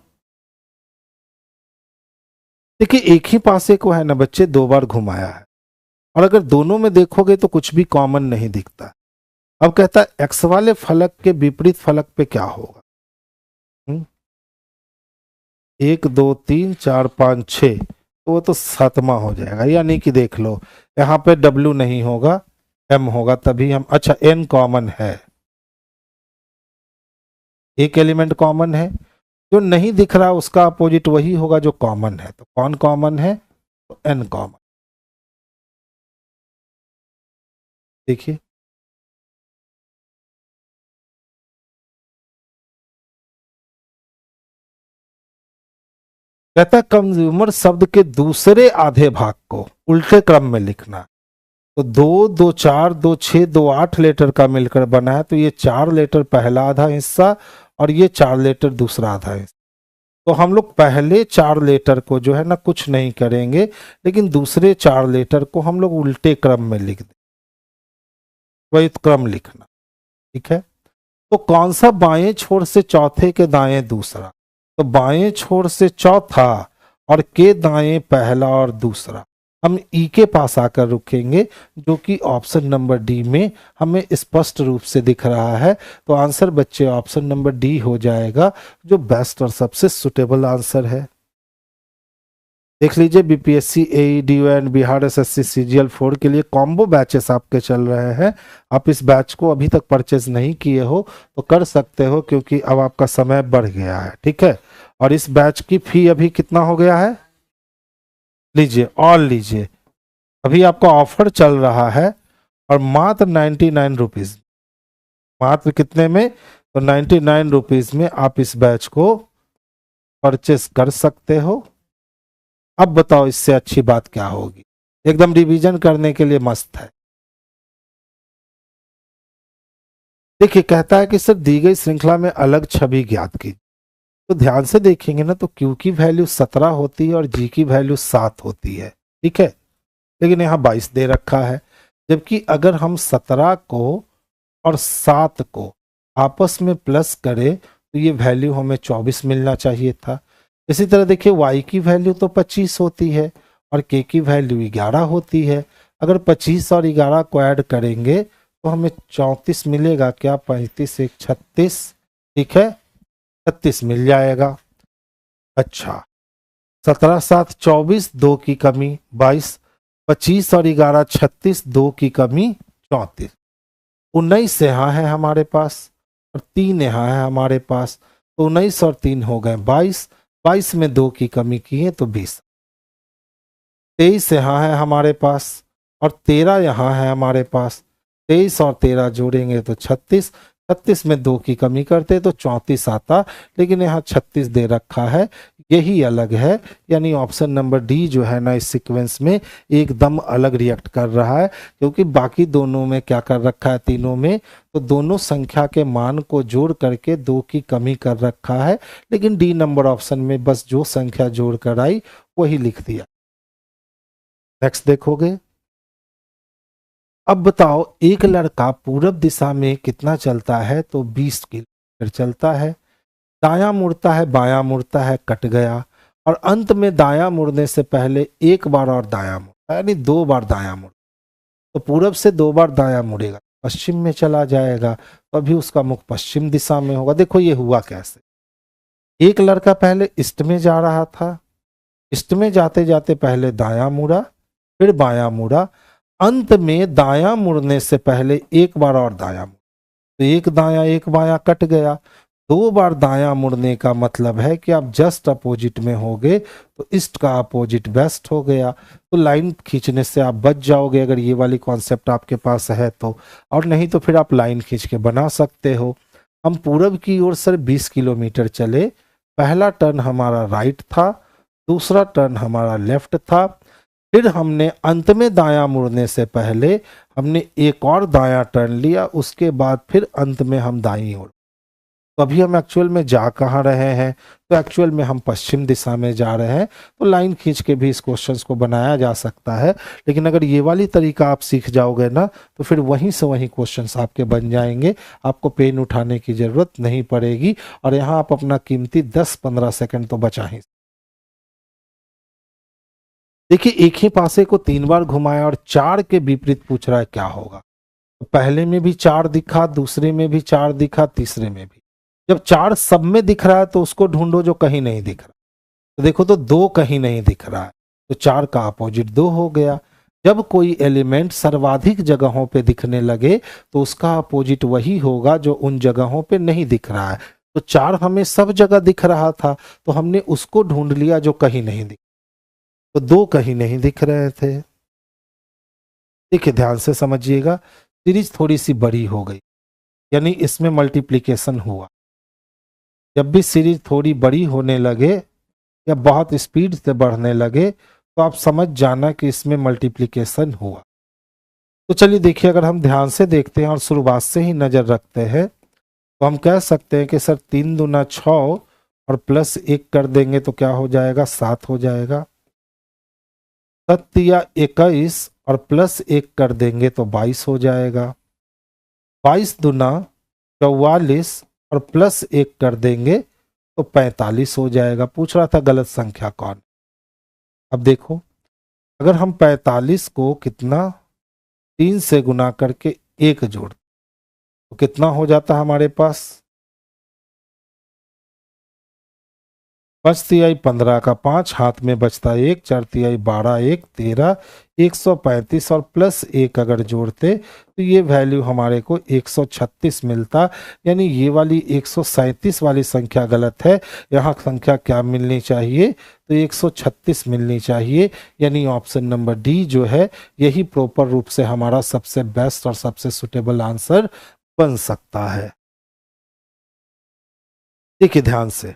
देखिए एक ही पासे को है ना बच्चे 2 बार घुमाया है, और अगर दोनों में देखोगे तो कुछ भी कॉमन नहीं दिखता। अब कहता है एक्स वाले फलक के विपरीत फलक पे क्या होगा। 1 2 3 4 5 6, तो वो तो 7वां हो जाएगा। यानी कि देख लो यहाँ पे W नहीं होगा, M होगा, तभी हम, अच्छा N कॉमन है, एक एलिमेंट कॉमन है, जो नहीं दिख रहा उसका अपोजिट वही होगा जो कॉमन है। तो कौन कॉमन है, तो N कॉमन। देखिए कहता है कंज्यूमर शब्द के दूसरे आधे भाग को उल्टे क्रम में लिखना। तो 2 2 4 2 6 2 8 लेटर का मिलकर बना है, तो ये 4 लेटर पहला आधा हिस्सा और ये 4 लेटर दूसरा आधा हिस्सा। तो हम लोग पहले 4 लेटर को जो है ना कुछ नहीं करेंगे, लेकिन दूसरे 4 लेटर को हम लोग उल्टे क्रम में लिख दें, द्वैत क्रम लिखना। ठीक है, तो कौन सा बाएं छोर से चौथे के दाएं दूसरा, तो बाएं छोर से चौथा और के दाएं पहला और दूसरा। हम ई के पास आकर रुकेंगे, जो कि ऑप्शन नंबर डी में हमें स्पष्ट रूप से दिख रहा है। तो आंसर बच्चे ऑप्शन नंबर डी हो जाएगा, जो बेस्ट और सबसे सुटेबल आंसर है। देख लीजिए BPSC AEDO and Bihar SSC CGL 4 के लिए कॉम्बो बैचेस आपके चल रहे हैं। आप इस बैच को अभी तक परचेज नहीं किए हो तो कर सकते हो, क्योंकि अब आपका समय बढ़ गया है। ठीक है, और इस बैच की फी अभी कितना हो गया है, लीजिए और लीजिए, अभी आपका ऑफर चल रहा है, और मात्र 99 रुपीज, मात्र कितने में, तो 99 रुपीज में आप इस बैच को परचेस कर सकते हो। अब बताओ इससे अच्छी बात क्या होगी, एकदम रिवीजन करने के लिए मस्त है। देखिए कहता है कि सर दी गई श्रृंखला में अलग छवि ज्ञात की। तो ध्यान से देखेंगे ना, तो Q की वैल्यू 17 होती है और G की वैल्यू 7 होती है। ठीक है, लेकिन यहाँ 22 दे रखा है, जबकि अगर हम 17 को और 7 को आपस में प्लस करें तो ये वैल्यू हमें 24 मिलना चाहिए था। इसी तरह देखिए y की वैल्यू तो 25 होती है और k की वैल्यू 11 होती है। अगर 25 और 11 को ऐड करेंगे तो हमें 34 मिलेगा, क्या 35 1 36, ठीक है 36 मिल जाएगा। अच्छा 17 7 24, 2 की कमी 22, 25 और 11 36, 2 की कमी 34, 19 यहाँ है हमारे पास और 3 यहाँ है हमारे पास, तो 19 और 3 हो गए 22, 22 में 2 की कमी की है तो 20, 23 यहाँ है हमारे पास और 13 यहाँ है हमारे पास, 23 और 13 जोड़ेंगे तो 36, 36 में 2 की कमी करते तो 34 आता, लेकिन यहाँ 36 दे रखा है, यही अलग है। यानी ऑप्शन नंबर डी जो है ना इस सीक्वेंस में एकदम अलग रिएक्ट कर रहा है, क्योंकि बाकी दोनों में क्या कर रखा है, तीनों में तो दोनों संख्या के मान को जोड़ करके 2 की कमी कर रखा है, लेकिन डी नंबर ऑप्शन में बस जो संख्या जोड़ कर आई वही लिख दिया। नेक्स्ट देखोगे, अब बताओ एक लड़का पूरब दिशा में कितना चलता है, तो 20 किलोमीटर चलता है, दायां मुड़ता है बायां मुड़ता है, कट गया, और अंत में दायां मुड़ने से पहले एक बार और दायां मुड़ता है, यानी 2 बार दायां मुड़, तो पूरब से 2 बार दायां मुड़ेगा, पश्चिम में चला जाएगा, तो अभी उसका मुख पश्चिम दिशा में होगा। देखो ये हुआ कैसे, एक लड़का पहले ईस्ट में जा रहा था, ईस्ट में जाते जाते पहले दायां मुड़ा फिर बायां मुड़ा, अंत में दायां मुड़ने से पहले एक बार और दायां मुड़ा, तो एक दायां एक बायां कट गया। 2 बार दायां मुड़ने का मतलब है कि आप जस्ट अपोजिट में होगे, तो ईस्ट का अपोजिट वेस्ट हो गया, तो लाइन खींचने से आप बच जाओगे अगर ये वाली कॉन्सेप्ट आपके पास है तो, और नहीं तो फिर आप लाइन खींच के बना सकते हो। हम पूरब की ओर सर 20 किलोमीटर चले, पहला टर्न हमारा राइट था, दूसरा टर्न हमारा लेफ्ट था, फिर हमने अंत में दायां मुड़ने से पहले हमने एक और दायां टर्न लिया, उसके बाद फिर अंत में हम दाईं ओर, तो अभी हम एक्चुअल में जा कहाँ रहे हैं, तो एक्चुअल में हम पश्चिम दिशा में जा रहे हैं। तो लाइन खींच के भी इस क्वेश्चंस को बनाया जा सकता है, लेकिन अगर ये वाली तरीका आप सीख जाओगे ना तो फिर वहीं से वहीं क्वेश्चंस आपके बन जाएंगे, आपको पेन उठाने की जरूरत नहीं पड़ेगी। और यहाँ आप अपना कीमती 10-15 सेकंड तो बचा ही। देखिए, एक ही पासे को 3 बार घुमाया और 4 के विपरीत पूछ रहा है क्या होगा। तो पहले में भी 4 दिखा, दूसरे में भी 4 दिखा, तीसरे में भी। जब 4 सब में दिख रहा है तो उसको ढूंढो जो कहीं नहीं दिख रहा। तो देखो, तो 2 कहीं नहीं दिख रहा है, तो 4 का अपोजिट 2 हो गया। जब कोई एलिमेंट सर्वाधिक जगहों पे दिखने लगे तो उसका अपोजिट वही होगा जो उन जगहों पे नहीं दिख रहा है। तो 4 हमें सब जगह दिख रहा था, तो हमने उसको ढूंढ लिया जो कहीं नहीं दिख। तो 2 कहीं नहीं दिख रहे थे। देखिए, ध्यान से समझिएगा, सीरीज थोड़ी सी बड़ी हो गई, यानी इसमें मल्टीप्लिकेशन हुआ। जब भी सीरीज थोड़ी बड़ी होने लगे या बहुत स्पीड से बढ़ने लगे तो आप समझ जाना कि इसमें मल्टीप्लिकेशन हुआ। तो चलिए देखिए, अगर हम ध्यान से देखते हैं और शुरुआत से ही नजर रखते हैं तो हम कह सकते हैं कि सर 3 दूना 6 और प्लस 1 कर देंगे तो क्या हो जाएगा, 7 हो जाएगा। 7 या 21 और प्लस 1 कर देंगे तो 22 हो जाएगा। 22 दूना 44 और प्लस 1 कर देंगे तो 45 हो जाएगा। पूछ रहा था गलत संख्या कौन। अब देखो, अगर हम 45 को कितना 3 से गुना करके 1 जोड़ तो कितना हो जाता हमारे पास, 5 तिहाई 15 का 5, हाथ में बचता 1, 4 तिहाई 12, 1 13, 135 और प्लस 1 अगर जोड़ते तो ये वैल्यू हमारे को 136 मिलता। यानी ये वाली 137 वाली संख्या गलत है, यहाँ संख्या क्या मिलनी चाहिए, तो 136 मिलनी चाहिए। यानी ऑप्शन नंबर डी जो है यही प्रॉपर रूप से हमारा सबसे बेस्ट और सबसे सुटेबल आंसर बन सकता है। देखिए ध्यान से,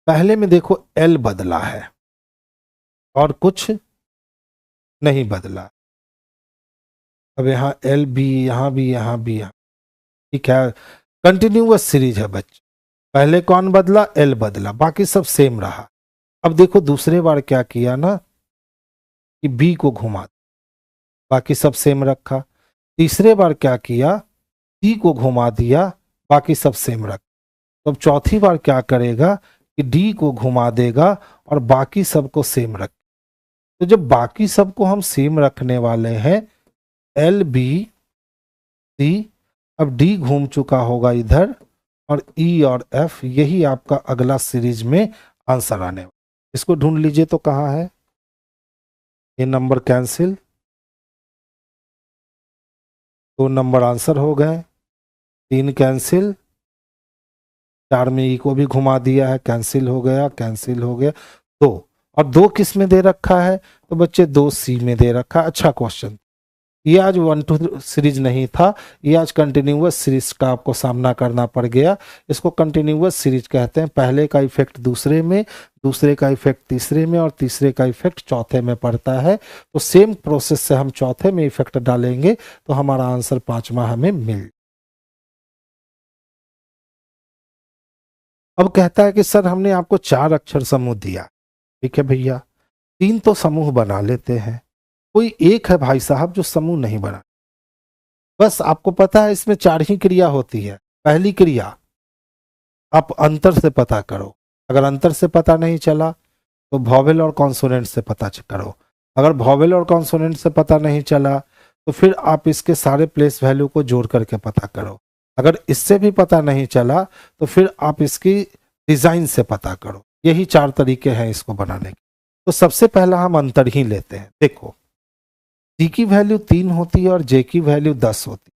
पहले में देखो एल बदला है और कुछ नहीं बदला। अब यहाँ एल भी, यहाँ भी, यहाँ भी, यहाँ, ठीक है, कंटिन्यूअस सीरीज है बच्चे। पहले कौन बदला, एल बदला, बाकी सब सेम रहा। अब देखो दूसरे बार क्या किया ना कि बी को घुमा, बाकी सब सेम रखा। तीसरे बार क्या किया, सी को घुमा दिया, बाकी सब सेम रखा। तो अब चौथी बार क्या करेगा कि डी को घुमा देगा और बाकी सबको सेम रख। तो जब बाकी सबको हम सेम रखने वाले हैं, एल बी सी, अब डी घूम चुका होगा इधर और ई और एफ, यही आपका अगला सीरीज में आंसर आने वाला। इसको ढूंढ लीजिए तो कहाँ है, ये नंबर कैंसिल, 2 नंबर आंसर हो गए, 3 कैंसिल, 4 में ई को भी घुमा दिया है, कैंसिल हो गया, कैंसिल हो गया, 2 और 2 किस में दे रखा है, तो बच्चे 2 सी में दे रखा है। अच्छा क्वेश्चन, ये आज 1-2 सीरीज नहीं था, ये आज कंटिन्यूअस सीरीज का आपको सामना करना पड़ गया। इसको कंटिन्यूअस सीरीज कहते हैं, पहले का इफेक्ट दूसरे में, दूसरे का इफेक्ट तीसरे में और तीसरे का इफेक्ट चौथे में पड़ता है। तो सेम प्रोसेस से हम चौथे में इफेक्ट डालेंगे तो हमारा आंसर 5वां हमें मिल। अब कहता है कि सर हमने आपको 4 अक्षर समूह दिया, ठीक है भैया, 3 तो समूह बना लेते हैं, कोई एक है भाई साहब जो समूह नहीं बना। बस आपको पता है इसमें 4 ही क्रिया होती है। पहली क्रिया, आप अंतर से पता करो, अगर अंतर से पता नहीं चला तो वॉवेल और कॉन्सोनेंट से पता करो। अगर वॉवेल और कॉन्सोनेंट से पता नहीं चला तो फिर आप इसके सारे प्लेस वैल्यू को जोड़ करके पता करो। अगर इससे भी पता नहीं चला तो फिर आप इसकी डिजाइन से पता करो। यही 4 तरीके हैं इसको बनाने के। तो सबसे पहला हम अंतर ही लेते हैं। देखो, सी की वैल्यू 3 होती है और जे की वैल्यू 10 होती है।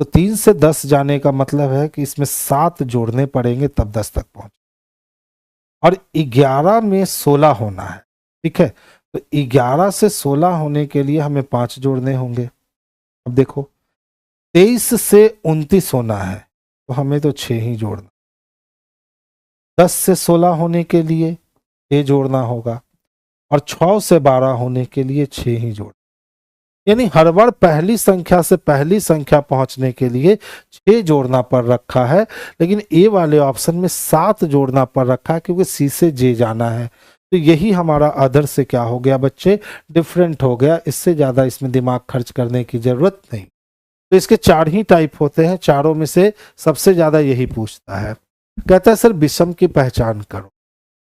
तो 3 से 10 जाने का मतलब है कि इसमें 7 जोड़ने पड़ेंगे तब 10 तक पहुंच, और 11 में 16 होना है, ठीक है। तो 11 से 16 होने के लिए हमें 5 जोड़ने होंगे। अब देखो, 23 से 29 होना है तो हमें तो 6 ही जोड़ना। 10 से 16 होने के लिए 6 जोड़ना होगा और 6 से 12 होने के लिए 6 ही जोड़ना। यानी हर बार पहली संख्या से पहली संख्या पहुंचने के लिए 6 जोड़ना पड़ रखा है, लेकिन ए वाले ऑप्शन में 7 जोड़ना पड़ रखा है क्योंकि सी से जे जाना है। तो यही हमारा अदर से क्या हो गया बच्चे, डिफरेंट हो गया। इससे ज्यादा इसमें दिमाग खर्च करने की जरूरत नहीं। तो इसके 4 ही टाइप होते हैं, चारों में से सबसे ज्यादा यही पूछता है। कहता है सर विषम की पहचान करो।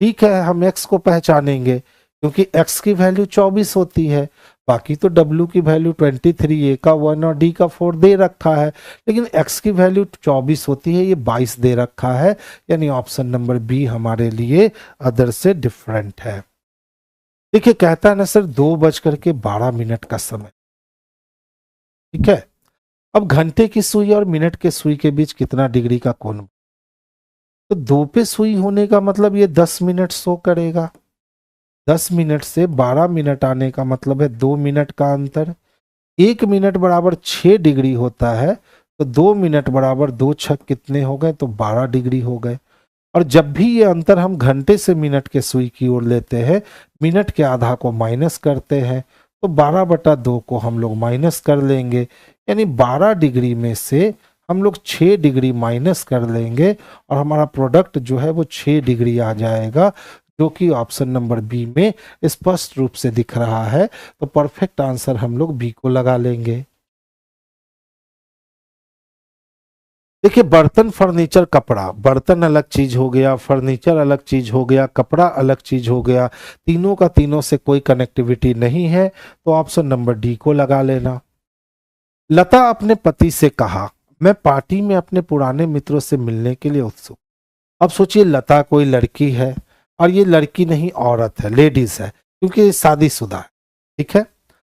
ठीक है, हम एक्स को पहचानेंगे क्योंकि एक्स की वैल्यू 24 होती है, बाकी तो डब्ल्यू की वैल्यू 23, ए का 1 और डी का 4 दे रखा है, लेकिन एक्स की वैल्यू 24 होती है, ये 22 दे रखा है। यानी ऑप्शन नंबर बी हमारे लिए अदर से डिफरेंट है। देखिए कहता है ना सर 2:12 का समय। ठीक है, अब घंटे की सुई और मिनट के सुई के बीच कितना डिग्री का कोण, तो 2 पे सुई होने का मतलब ये 10 मिनट शो करेगा। 10 मिनट से 12 मिनट आने का मतलब है 2 मिनट का अंतर। 1 मिनट बराबर 6 डिग्री होता है, तो 2 मिनट बराबर 2 छक कितने हो गए, तो 12 डिग्री हो गए। और जब भी ये अंतर हम घंटे से मिनट के सुई की ओर लेते हैं, मिनट के आधा को माइनस करते हैं, तो 12/2 को हम लोग माइनस कर लेंगे। यानी 12 डिग्री में से हम लोग 6 डिग्री माइनस कर लेंगे और हमारा प्रोडक्ट जो है वो 6 डिग्री आ जाएगा, जो कि ऑप्शन नंबर बी में स्पष्ट रूप से दिख रहा है। तो परफेक्ट आंसर हम लोग बी को लगा लेंगे। देखिए बर्तन, फर्नीचर, कपड़ा, बर्तन अलग चीज हो गया, फर्नीचर अलग चीज हो गया, कपड़ा अलग चीज हो गया, तीनों का तीनों से कोई कनेक्टिविटी नहीं है, तो ऑप्शन नंबर डी को लगा लेना। लता अपने पति से कहा, मैं पार्टी में अपने पुराने मित्रों से मिलने के लिए उत्सुक। अब सोचिए लता कोई लड़की है और ये लड़की नहीं औरत है, लेडीज है, क्योंकि ये शादीशुदा है। ठीक है,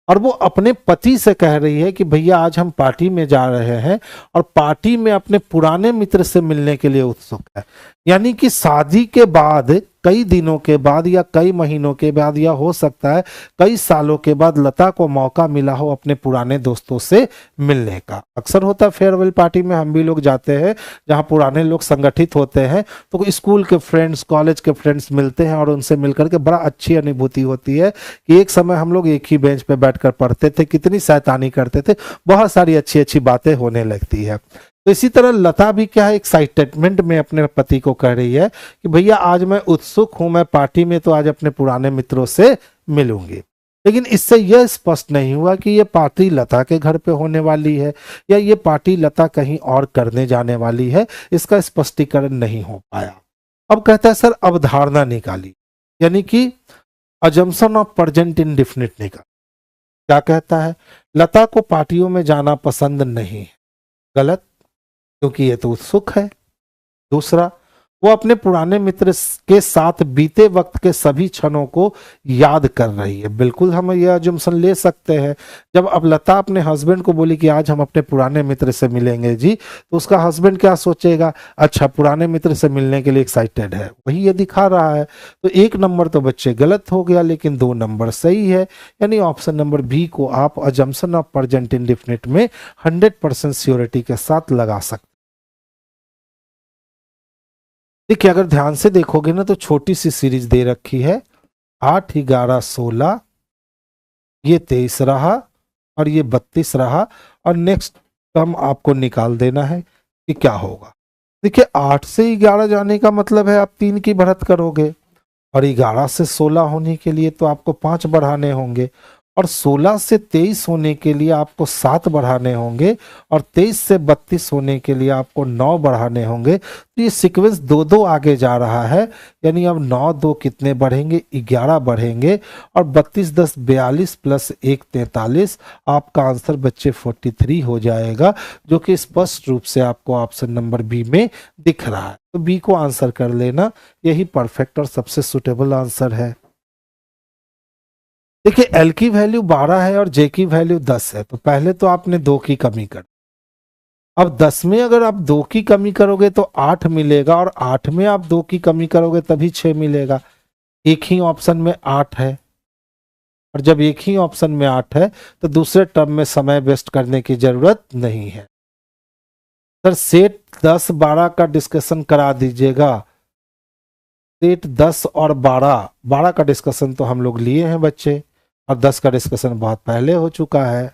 और वो अपने पति से कह रही है कि भैया आज हम पार्टी में जा रहे हैं और पार्टी में अपने पुराने मित्र से मिलने के लिए उत्सुक है। यानी कि शादी के बाद कई दिनों के बाद या कई महीनों के बाद या हो सकता है कई सालों के बाद लता को मौका मिला हो अपने पुराने दोस्तों से मिलने का। अक्सर होता है फेयरवेल पार्टी में हम भी लोग जाते हैं जहां पुराने लोग संगठित होते हैं, तो स्कूल के फ्रेंड्स, कॉलेज के फ्रेंड्स मिलते हैं और उनसे मिलकर के बड़ा अच्छी अनुभूति होती है कि एक समय हम लोग एक ही बेंच पे बैठकर पढ़ते थे, कितनी शैतानी करते थे, बहुत सारी अच्छी अच्छी बातें होने लगती है। तो इसी तरह लता भी क्या है, एक्साइटमेंट में अपने पति को कह रही है कि भैया आज मैं उत्सुक हूं, मैं पार्टी में तो आज अपने पुराने मित्रों से मिलूंगी। लेकिन इससे यह स्पष्ट नहीं हुआ कि यह पार्टी लता के घर पे होने वाली है या ये पार्टी लता कहीं और करने जाने वाली है, इसका स्पष्टीकरण नहीं हो पाया। अब कहता है सर अवधारणा निकाली, यानी कि अजम्पशन ऑफ प्रेजेंट इंडेफिनिट निकाल। क्या कहता है, लता को पार्टियों में जाना पसंद नहीं है। गलत, क्योंकि ये तो उत्सुक है। दूसरा, वो अपने पुराने मित्र के साथ बीते वक्त के सभी क्षणों को याद कर रही है। बिल्कुल हम यह अजम्पशन ले सकते हैं। जब अब लता अपने हस्बैंड को बोली कि आज हम अपने पुराने मित्र से मिलेंगे जी, तो उसका हस्बैंड क्या सोचेगा, अच्छा पुराने मित्र से मिलने के लिए एक्साइटेड है, वही ये दिखा रहा है। तो 1 नंबर तो बच्चे गलत हो गया, लेकिन 2 नंबर सही है। यानी ऑप्शन नंबर बी को आप अजम्पशन ऑफ प्रेजेंट इंडेफिनिट में 100% श्योरिटी के साथ लगा सकते। देखिए अगर ध्यान से देखोगे ना तो छोटी सी सीरीज दे रखी है, 8, 11, 16, ये 23 रहा और ये 32 रहा, और नेक्स्ट टर्म आपको निकाल देना है कि क्या होगा। देखिए 8 से 11 जाने का मतलब है आप 3 की बढ़त करोगे, और 11 से 16 होने के लिए तो आपको 5 बढ़ाने होंगे, और 16 से 23 होने के लिए आपको 7 बढ़ाने होंगे, और 23 से 32 होने के लिए आपको 9 बढ़ाने होंगे। तो ये सीक्वेंस 2-2 आगे जा रहा है। यानी अब 9 2 कितने बढ़ेंगे, 11 बढ़ेंगे, और 32 10 42 प्लस 1 43, आपका आंसर बच्चे 43 हो जाएगा, जो कि स्पष्ट रूप से आपको ऑप्शन नंबर बी में दिख रहा है। तो बी को आंसर कर लेना, यही परफेक्ट और सबसे सुटेबल आंसर है। देखिए एल की वैल्यू 12 है और जे की वैल्यू 10 है, तो पहले तो आपने 2 की कमी कर। अब 10 में अगर आप 2 की कमी करोगे तो 8 मिलेगा, और 8 में आप 2 की कमी करोगे तभी 6 मिलेगा। एक ही ऑप्शन में 8 है, और जब एक ही ऑप्शन में 8 है तो दूसरे टर्म में समय वेस्ट करने की जरूरत नहीं है। सर सेट 10 12 का डिस्कशन करा दीजिएगा। सेट 10 और 12 का डिस्कशन तो हम लोग लिए हैं बच्चे, और 10 का डिस्कशन बहुत पहले हो चुका है।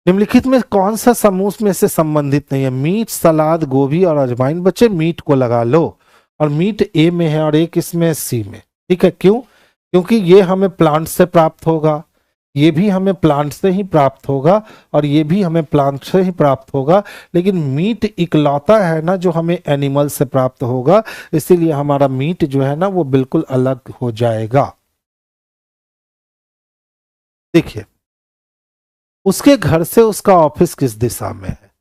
निम्नलिखित में कौन सा समूह में से संबंधित नहीं है? मीट, सलाद, गोभी और अजवाइन। बच्चे मीट को लगा लो, और मीट ए में है और एक इसमें सी में। ठीक है, क्यों? क्योंकि ये हमें प्लांट से प्राप्त होगा, ये भी हमें प्लांट से ही प्राप्त होगा, और ये भी हमें प्लांट से ही प्राप्त होगा। लेकिन मीट इकलौता है ना जो हमें एनिमल से प्राप्त होगा, इसीलिए हमारा मीट जो है ना वो बिल्कुल अलग हो जाएगा। देखिए, उसके घर से उसका ऑफिस किस दिशा में है?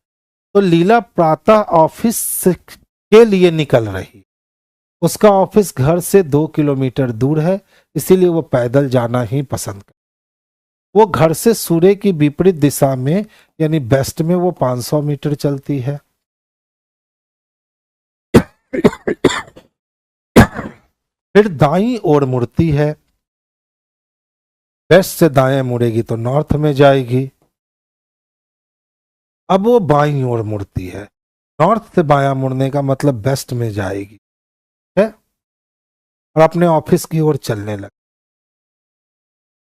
तो लीला प्रातः ऑफिस के लिए निकल रही। उसका ऑफिस घर से 2 किलोमीटर दूर है, इसीलिए वो पैदल जाना ही पसंद कर। वो घर से सूर्य की विपरीत दिशा में यानी वेस्ट में वो 500 मीटर चलती है। फिर दाईं ओर मुड़ती है। वेस्ट से दाएं मुड़ेगी तो नॉर्थ में जाएगी। अब वो बाईं ओर मुड़ती है। नॉर्थ से बायां मुड़ने का मतलब वेस्ट में जाएगी है, और अपने ऑफिस की ओर चलने लगी।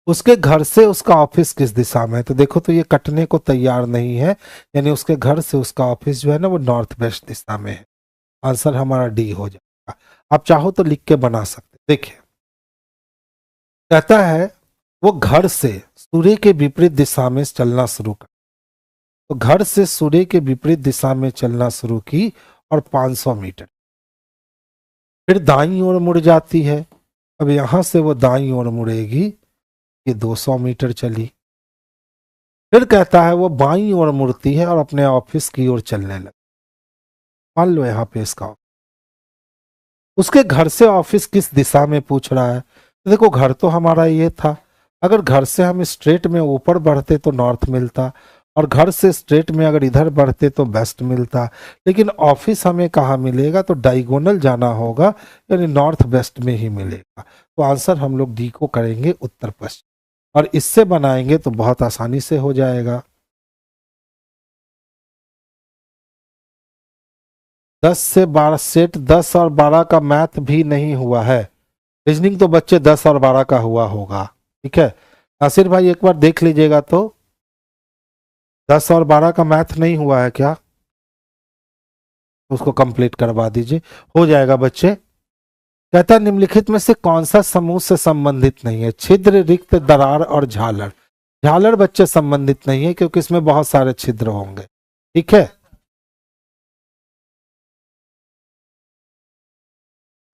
उसके घर से उसका ऑफिस किस दिशा में है? तो देखो, तो ये कटने को तैयार नहीं है, यानी उसके घर से उसका ऑफिस जो है ना वो नॉर्थ वेस्ट दिशा में है। आंसर हमारा डी हो जाएगा। आप चाहो तो लिख के बना सकते। देखिए, कहता है वो घर से सूर्य के विपरीत दिशा में चलना शुरू कर। तो घर से सूर्य के विपरीत दिशा में चलना शुरू की और 500 मीटर, फिर दाईं ओर मुड़ जाती है। अब यहां से वो दाईं ओर मुड़ेगी, ये 200 मीटर चली। फिर कहता है वो बाईं ओर मुड़ती है और अपने ऑफिस की ओर चलने लगी। मान लो यहां पे इसका, उसके घर से ऑफिस किस दिशा में पूछ रहा है। तो देखो, घर तो हमारा ये था, अगर घर से हम स्ट्रेट में ऊपर बढ़ते तो नॉर्थ मिलता, और घर से स्ट्रेट में अगर इधर बढ़ते तो वेस्ट मिलता। लेकिन ऑफिस हमें कहाँ मिलेगा? तो डायगोनल जाना होगा, यानी नॉर्थ वेस्ट में ही मिलेगा। तो आंसर हम लोग डी को करेंगे, उत्तर पश्चिम। और इससे बनाएंगे तो बहुत आसानी से हो जाएगा। 10 से 12 सेट 10 और 12 का मैथ भी नहीं हुआ है। रीजनिंग तो बच्चे 10 और 12 का हुआ होगा। ठीक है, नासिर भाई एक बार देख लीजिएगा। तो 10 और 12 का मैथ नहीं हुआ है क्या? उसको कंप्लीट करवा दीजिए, हो जाएगा बच्चे। कहता है निम्नलिखित में से कौन सा समूह से संबंधित नहीं है? छिद्र, रिक्त, दरार और झालर। झालर बच्चे संबंधित नहीं है क्योंकि इसमें बहुत सारे छिद्र होंगे। ठीक है,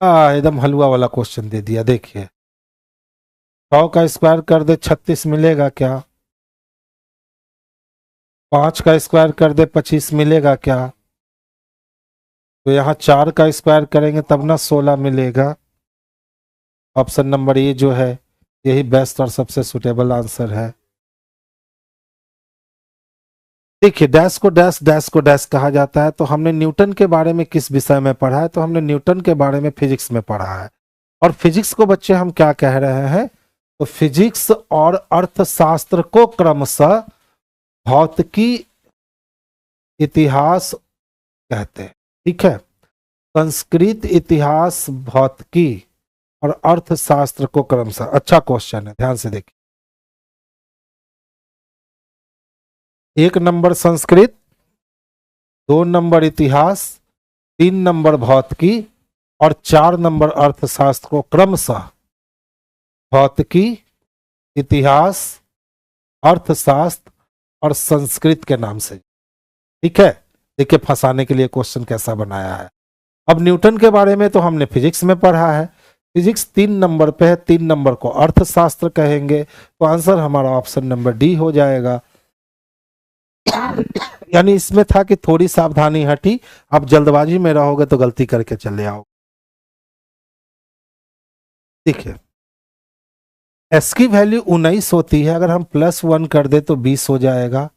एकदम हलवा वाला क्वेश्चन दे दिया। देखिए, 100 का स्क्वायर कर दे 36 मिलेगा क्या? 5 का स्क्वायर कर दे 25 मिलेगा क्या? तो यहाँ 4 का स्क्वायर करेंगे तब ना 16 मिलेगा। ऑप्शन नंबर ए जो है यही बेस्ट और सबसे सुटेबल आंसर है। देखिए, डैश को डैश, डैश को डैश कहा जाता है। तो हमने न्यूटन के बारे में किस विषय में पढ़ा है? तो हमने न्यूटन के बारे में फिजिक्स में पढ़ा है। और फिजिक्स को बच्चे हम क्या कह रहे हैं? तो फिजिक्स और अर्थशास्त्र को क्रमशः भौतिकी, इतिहास कहते हैं। ठीक है, संस्कृत, इतिहास, भौतिकी और अर्थशास्त्र को क्रमशः। अच्छा क्वेश्चन है, ध्यान से देखिए। 1 नंबर संस्कृत, 2 नंबर इतिहास, 3 नंबर भौतिकी और 4 नंबर अर्थशास्त्र को क्रमशः भौतिकी, इतिहास, अर्थशास्त्र और संस्कृत के नाम से। ठीक है, देखिए फंसाने के लिए क्वेश्चन कैसा बनाया है। अब न्यूटन के बारे में तो हमने फिजिक्स में पढ़ा है। फिजिक्स 3 नंबर पे है, 3 नंबर को अर्थशास्त्र कहेंगे। तो आंसर हमारा ऑप्शन नंबर डी हो जाएगा। यानी इसमें था कि थोड़ी सावधानी हटी, आप जल्दबाजी में रहोगे तो गलती करके चले आओ। देखिए, एस की वैल्यू 19 होती है, अगर हम +1 कर दे तो 20 हो जाएगा।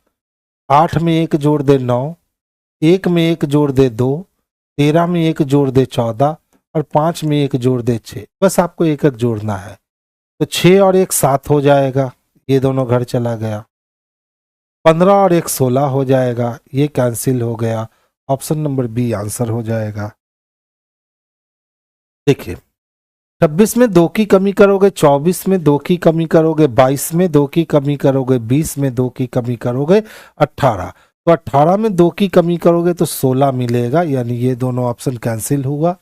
8 में 1 जोड़ दे 9, 1 में 1 जोड़ दे 2, 13 में 1 जोड़ दे 14 और 5 में 1 जोड़ दे 6। बस आपको एक एक जोड़ना है। तो 6 और 1 7 हो जाएगा, ये दोनों घर चला गया। 15 और 1 16 हो जाएगा, ये कैंसिल हो गया। ऑप्शन नंबर बी आंसर हो जाएगा। देखिए, 26 में 2 की कमी करोगे, 24 में 2 की कमी करोगे, 22 में 2 की कमी करोगे, 20 में 2 की कमी करोगे, 18। तो 18 में 2 की कमी करोगे तो 16 मिलेगा, यानी ये दोनों ऑप्शन कैंसिल हुआ।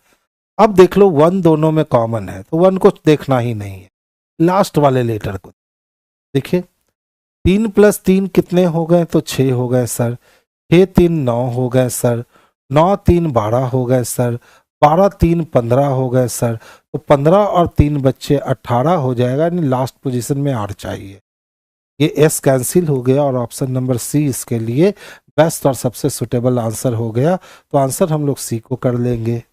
अब देख लो 1 दोनों में कॉमन है, तो 1 को देखना ही नहीं है, लास्ट वाले लेटर को देखिए। 3 + 3 कितने हो गए, तो 6 हो गए सर। 6 3 9 हो गए सर। 9 3 12 हो गए सर। 12 3 15 हो गए सर। तो 15 और 3 बच्चे 18 हो जाएगा, यानी लास्ट पोजीशन में 8 चाहिए। ये एस कैंसिल हो गया और ऑप्शन नंबर सी इसके लिए बेस्ट और सबसे सुटेबल आंसर हो गया। तो आंसर हम लोग सी को कर लेंगे।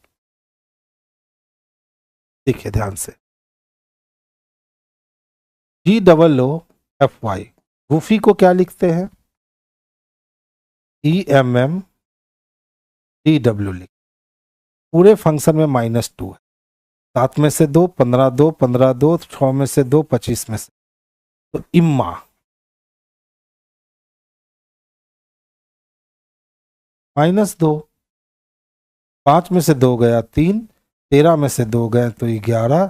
देखिए ध्यान से, GOOFY, गूफी को क्या लिखते हैं, EMMDW लिख, पूरे फंक्शन में -2 है। 7 में से 2, 15 2, 15 2, 6 में से 2, 25 में से, तो इम्मा -2, 5 में से 2 गया 3, 13 में से 2 गए तो 11,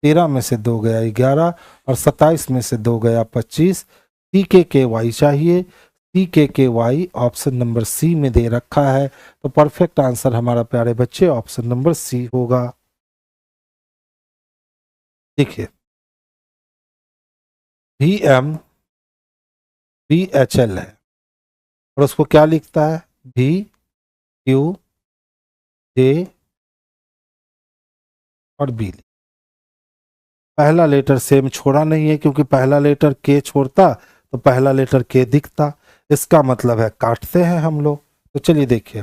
13 में से 2 गया 11 और 27 में से 2 गया 25। CKKY चाहिए। CKKY ऑप्शन नंबर सी में दे रखा है, तो परफेक्ट आंसर हमारा प्यारे बच्चे ऑप्शन नंबर सी होगा। देखिए VMBHL है और उसको क्या लिखता है, VQJ और B। पहला लेटर सेम छोड़ा नहीं है, क्योंकि पहला लेटर के छोड़ता तो पहला लेटर के दिखता, इसका मतलब है काटते हैं हम लोग। तो चलिए देखिए,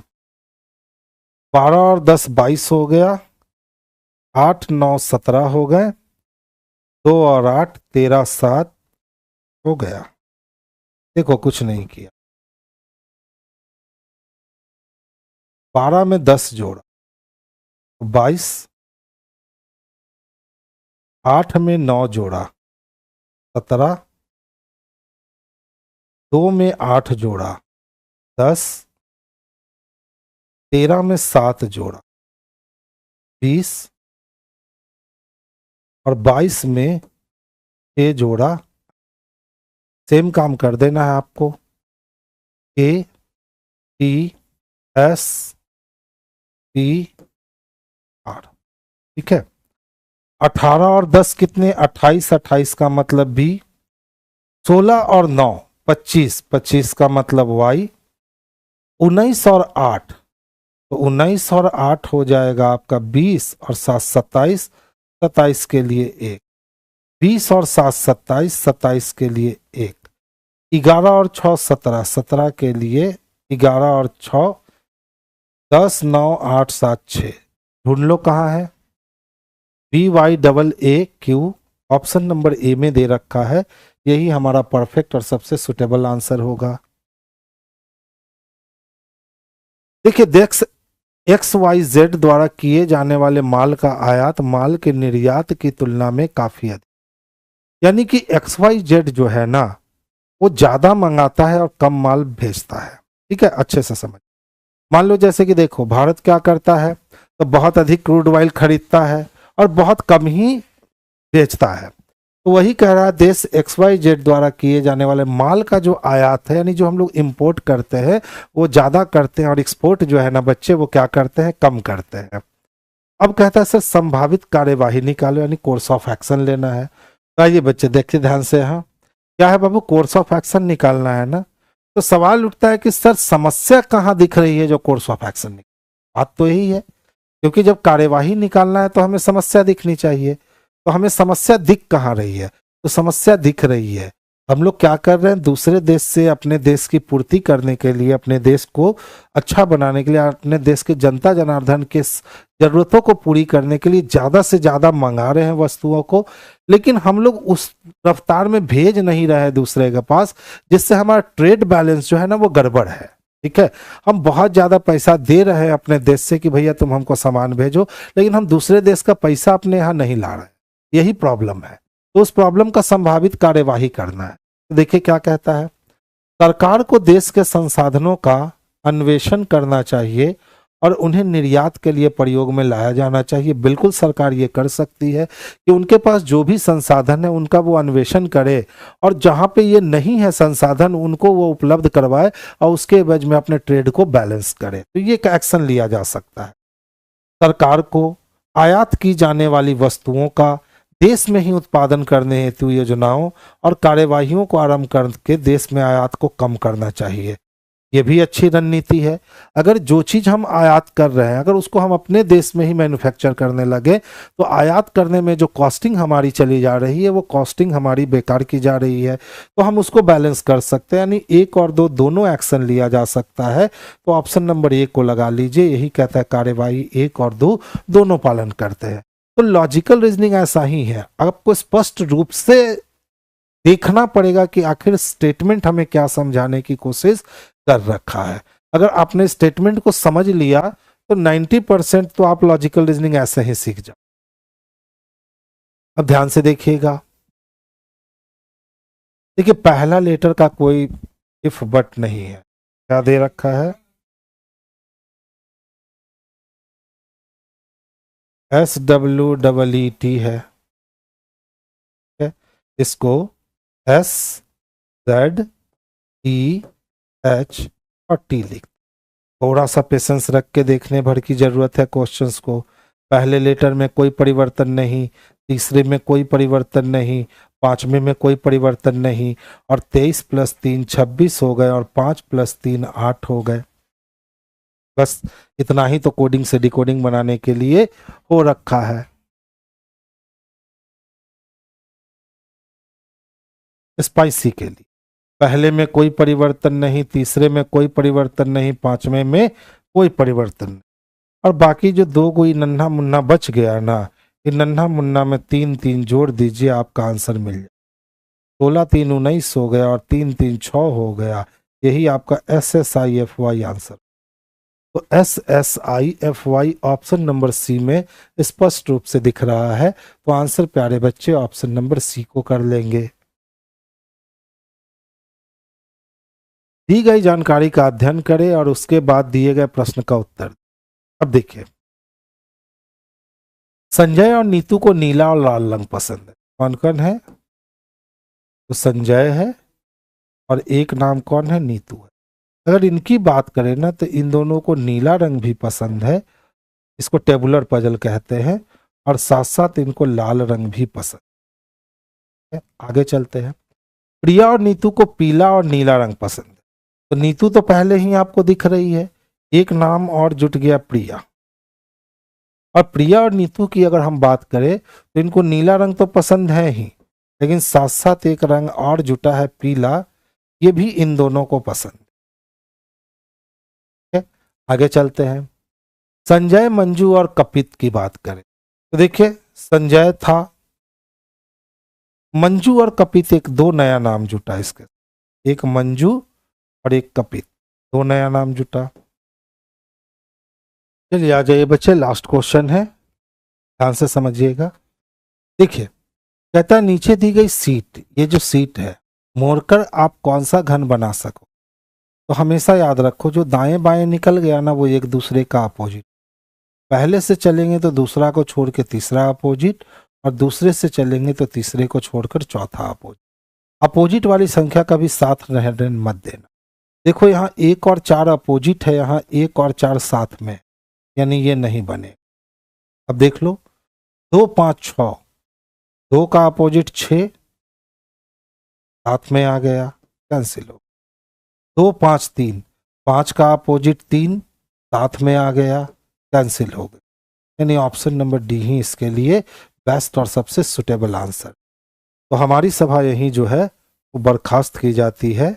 12 और 10 22 हो गया, 8 9 17 हो गए, 2 और 8 13 7 हो गया। देखो कुछ नहीं किया, 12 में 10 जोड़ा 22, 8 में 9 जोड़ा 17, 2 में 8 जोड़ा 10, 13 में 7 जोड़ा 20 और 22 में 6 जोड़ा। सेम काम कर देना है आपको, KTSPR, ठीक है। 18 और 10 कितने, 28, 28 का मतलब B, 16 और 9 25, 25 का मतलब Y, 19 और 8, तो 19 और 8 हो जाएगा आपका 20 और 7 27, 27 के लिए 1, 20 और 7 27, 27 के लिए 1, 11 और 6 17, 17 के लिए 11 और 6 10 9 8 7 6। ढूंढ लो कहाँ है, BYAAQ ऑप्शन नंबर ए में दे रखा है, यही हमारा परफेक्ट और सबसे सुटेबल आंसर होगा। देखिए XYZ द्वारा किए जाने वाले माल का आयात माल के निर्यात की तुलना में काफी अधिक, यानी कि XYZ जो है ना वो ज्यादा मंगाता है और कम माल भेजता है। ठीक है, अच्छे से समझ। मान लो जैसे कि देखो, भारत क्या करता है, तो बहुत अधिक क्रूड ऑयल खरीदता है और बहुत कम ही बेचता है। तो वही कह रहा है, देश XYZ द्वारा किए जाने वाले माल का जो आयात है, यानी जो हम लोग इंपोर्ट करते हैं वो ज्यादा करते हैं, और एक्सपोर्ट जो है ना बच्चे वो क्या करते हैं, कम करते हैं। अब कहता है सर संभावित कार्यवाही निकालो, यानी कोर्स ऑफ एक्शन लेना है। तो आइए बच्चे देखिए ध्यान से, हाँ क्या है बाबू, कोर्स ऑफ एक्शन निकालना है ना। तो सवाल उठता है कि सर समस्या कहाँ दिख रही है जो कोर्स ऑफ एक्शन निकाल, बात तो यही है, क्योंकि जब कार्यवाही निकालना है तो हमें समस्या दिखनी चाहिए। तो हमें समस्या दिख कहाँ रही है, तो समस्या दिख रही है, हम लोग क्या कर रहे हैं, दूसरे देश से अपने देश की पूर्ति करने के लिए, अपने देश को अच्छा बनाने के लिए, अपने देश के जनता जनार्दन के जरूरतों को पूरी करने के लिए ज्यादा से ज्यादा मंगा रहे हैं वस्तुओं को, लेकिन हम लोग उस रफ्तार में भेज नहीं रहे हैं दूसरे के पास, जिससे हमारा ट्रेड बैलेंस जो है ना वो गड़बड़ है। ठीक है, हम बहुत ज्यादा पैसा दे रहे हैं अपने देश से कि भैया तुम हमको सामान भेजो, लेकिन हम दूसरे देश का पैसा अपने यहाँ नहीं ला रहे, यही प्रॉब्लम है। तो उस प्रॉब्लम का संभावित कार्यवाही करना है। तो देखिए क्या कहता है, सरकार को देश के संसाधनों का अन्वेषण करना चाहिए और उन्हें निर्यात के लिए प्रयोग में लाया जाना चाहिए। बिल्कुल सरकार ये कर सकती है कि उनके पास जो भी संसाधन है उनका वो अन्वेषण करे और जहां पे ये नहीं है संसाधन उनको वो उपलब्ध करवाए और उसके एवज में अपने ट्रेड को बैलेंस करे। तो ये एक एक्शन लिया जा सकता है। सरकार को आयात की जाने वाली वस्तुओं का देश में ही उत्पादन करने हेतु योजनाओं और कार्यवाहियों को आरंभ करके देश में आयात को कम करना चाहिए। ये भी अच्छी रणनीति है। अगर जो चीज हम आयात कर रहे हैं अगर उसको हम अपने देश में ही मैन्युफैक्चर करने लगे तो आयात करने में जो कॉस्टिंग हमारी चली जा रही है वो कॉस्टिंग हमारी बेकार की जा रही है। तो हम उसको बैलेंस कर सकते हैं, यानी एक और दो दोनों एक्शन लिया जा सकता है। तो ऑप्शन नंबर 1 को लगा लीजिए, यही कहता है कार्यवाही 1 और 2 दोनों पालन करते हैं। तो लॉजिकल रीजनिंग ऐसा ही है, आपको स्पष्ट रूप से देखना पड़ेगा कि आखिर स्टेटमेंट हमें क्या समझाने की कोशिश कर रखा है। अगर आपने स्टेटमेंट को समझ लिया तो 90% तो आप लॉजिकल रीजनिंग ऐसे ही सीख जाओ। अब ध्यान से देखिएगा, देखिए पहला लेटर का कोई इफ बट नहीं है, क्या दे रखा है SWEET है, इसको SZEH और T लिख। थोड़ा सा पेशेंस रख के देखने भर की जरूरत है क्वेश्चंस को। पहले लेटर में कोई परिवर्तन नहीं, तीसरे में कोई परिवर्तन नहीं, पांचवें में कोई परिवर्तन नहीं और 23 + 3 26 हो गए और 5 + 3 8 हो गए। बस इतना ही तो कोडिंग से डिकोडिंग बनाने के लिए हो रखा है। स्पाइसी के लिए पहले में कोई परिवर्तन नहीं, तीसरे में कोई परिवर्तन नहीं, पांचवें में कोई परिवर्तन नहीं और बाकी जो 2 कोई नन्हा मुन्ना बच गया ना, इन नन्हा मुन्ना में 3 3 जोड़ दीजिए, आपका आंसर मिल जाए। 16 3 19 हो गया और 3 3 6 हो गया, यही आपका SSIFY आंसर। तो SSIFY ऑप्शन नंबर सी में स्पष्ट रूप से दिख रहा है। तो आंसर प्यारे बच्चे ऑप्शन नंबर सी को कर लेंगे। दी गई जानकारी का अध्ययन करें और उसके बाद दिए गए प्रश्न का उत्तर। अब देखिए, संजय और नीतू को नीला और लाल रंग पसंद है। कौन कौन है? तो संजय है और एक नाम कौन है? नीतू है। अगर इनकी बात करें ना तो इन दोनों को नीला रंग भी पसंद है, इसको टेबुलर पजल कहते हैं, और साथ साथ इनको लाल रंग भी पसंद है। आगे चलते हैं। प्रिया और नीतू को पीला और नीला रंग पसंद है। तो नीतू तो पहले ही आपको दिख रही है, एक नाम और जुट गया प्रिया। और प्रिया और नीतू की अगर हम बात करें तो इनको नीला रंग तो पसंद है ही, लेकिन साथ साथ एक रंग और जुटा है पीला, ये भी इन दोनों को पसंद है। आगे चलते हैं। संजय, मंजू और कपित की बात करें तो देखिए, संजय था, मंजू और कपित, एक 2 नया नाम जुटा इसके, एक मंजू और एक कपित, 2 नया नाम जुटा। चलिए आ जाइए बच्चे, लास्ट क्वेश्चन है, ध्यान से समझिएगा। देखिए, कहता है नीचे दी गई सीट, ये जो सीट है मोड़कर आप कौन सा घन बना सको। तो हमेशा याद रखो, जो दाएं बाएं निकल गया ना वो एक दूसरे का अपोजिट। पहले से चलेंगे तो दूसरा को छोड़ के तीसरा अपोजिट, और दूसरे से चलेंगे तो तीसरे को छोड़कर चौथा अपोजिट। अपोजिट वाली संख्या का भी साथ रहने मत देना। देखो यहाँ 1 और 4 अपोजिट है, यहाँ 1 और 4 साथ में, यानी ये नहीं बने। अब देख लो, 2 5 6, 2 का अपोजिट 6 साथ में आ गया, कैंसिल हो। 2 5 3, 5 का अपोजिट 3 साथ में आ गया, कैंसिल हो गया। यानी ऑप्शन नंबर डी ही इसके लिए बेस्ट और सबसे सुटेबल आंसर। तो हमारी सभा यही जो है वो बर्खास्त की जाती है।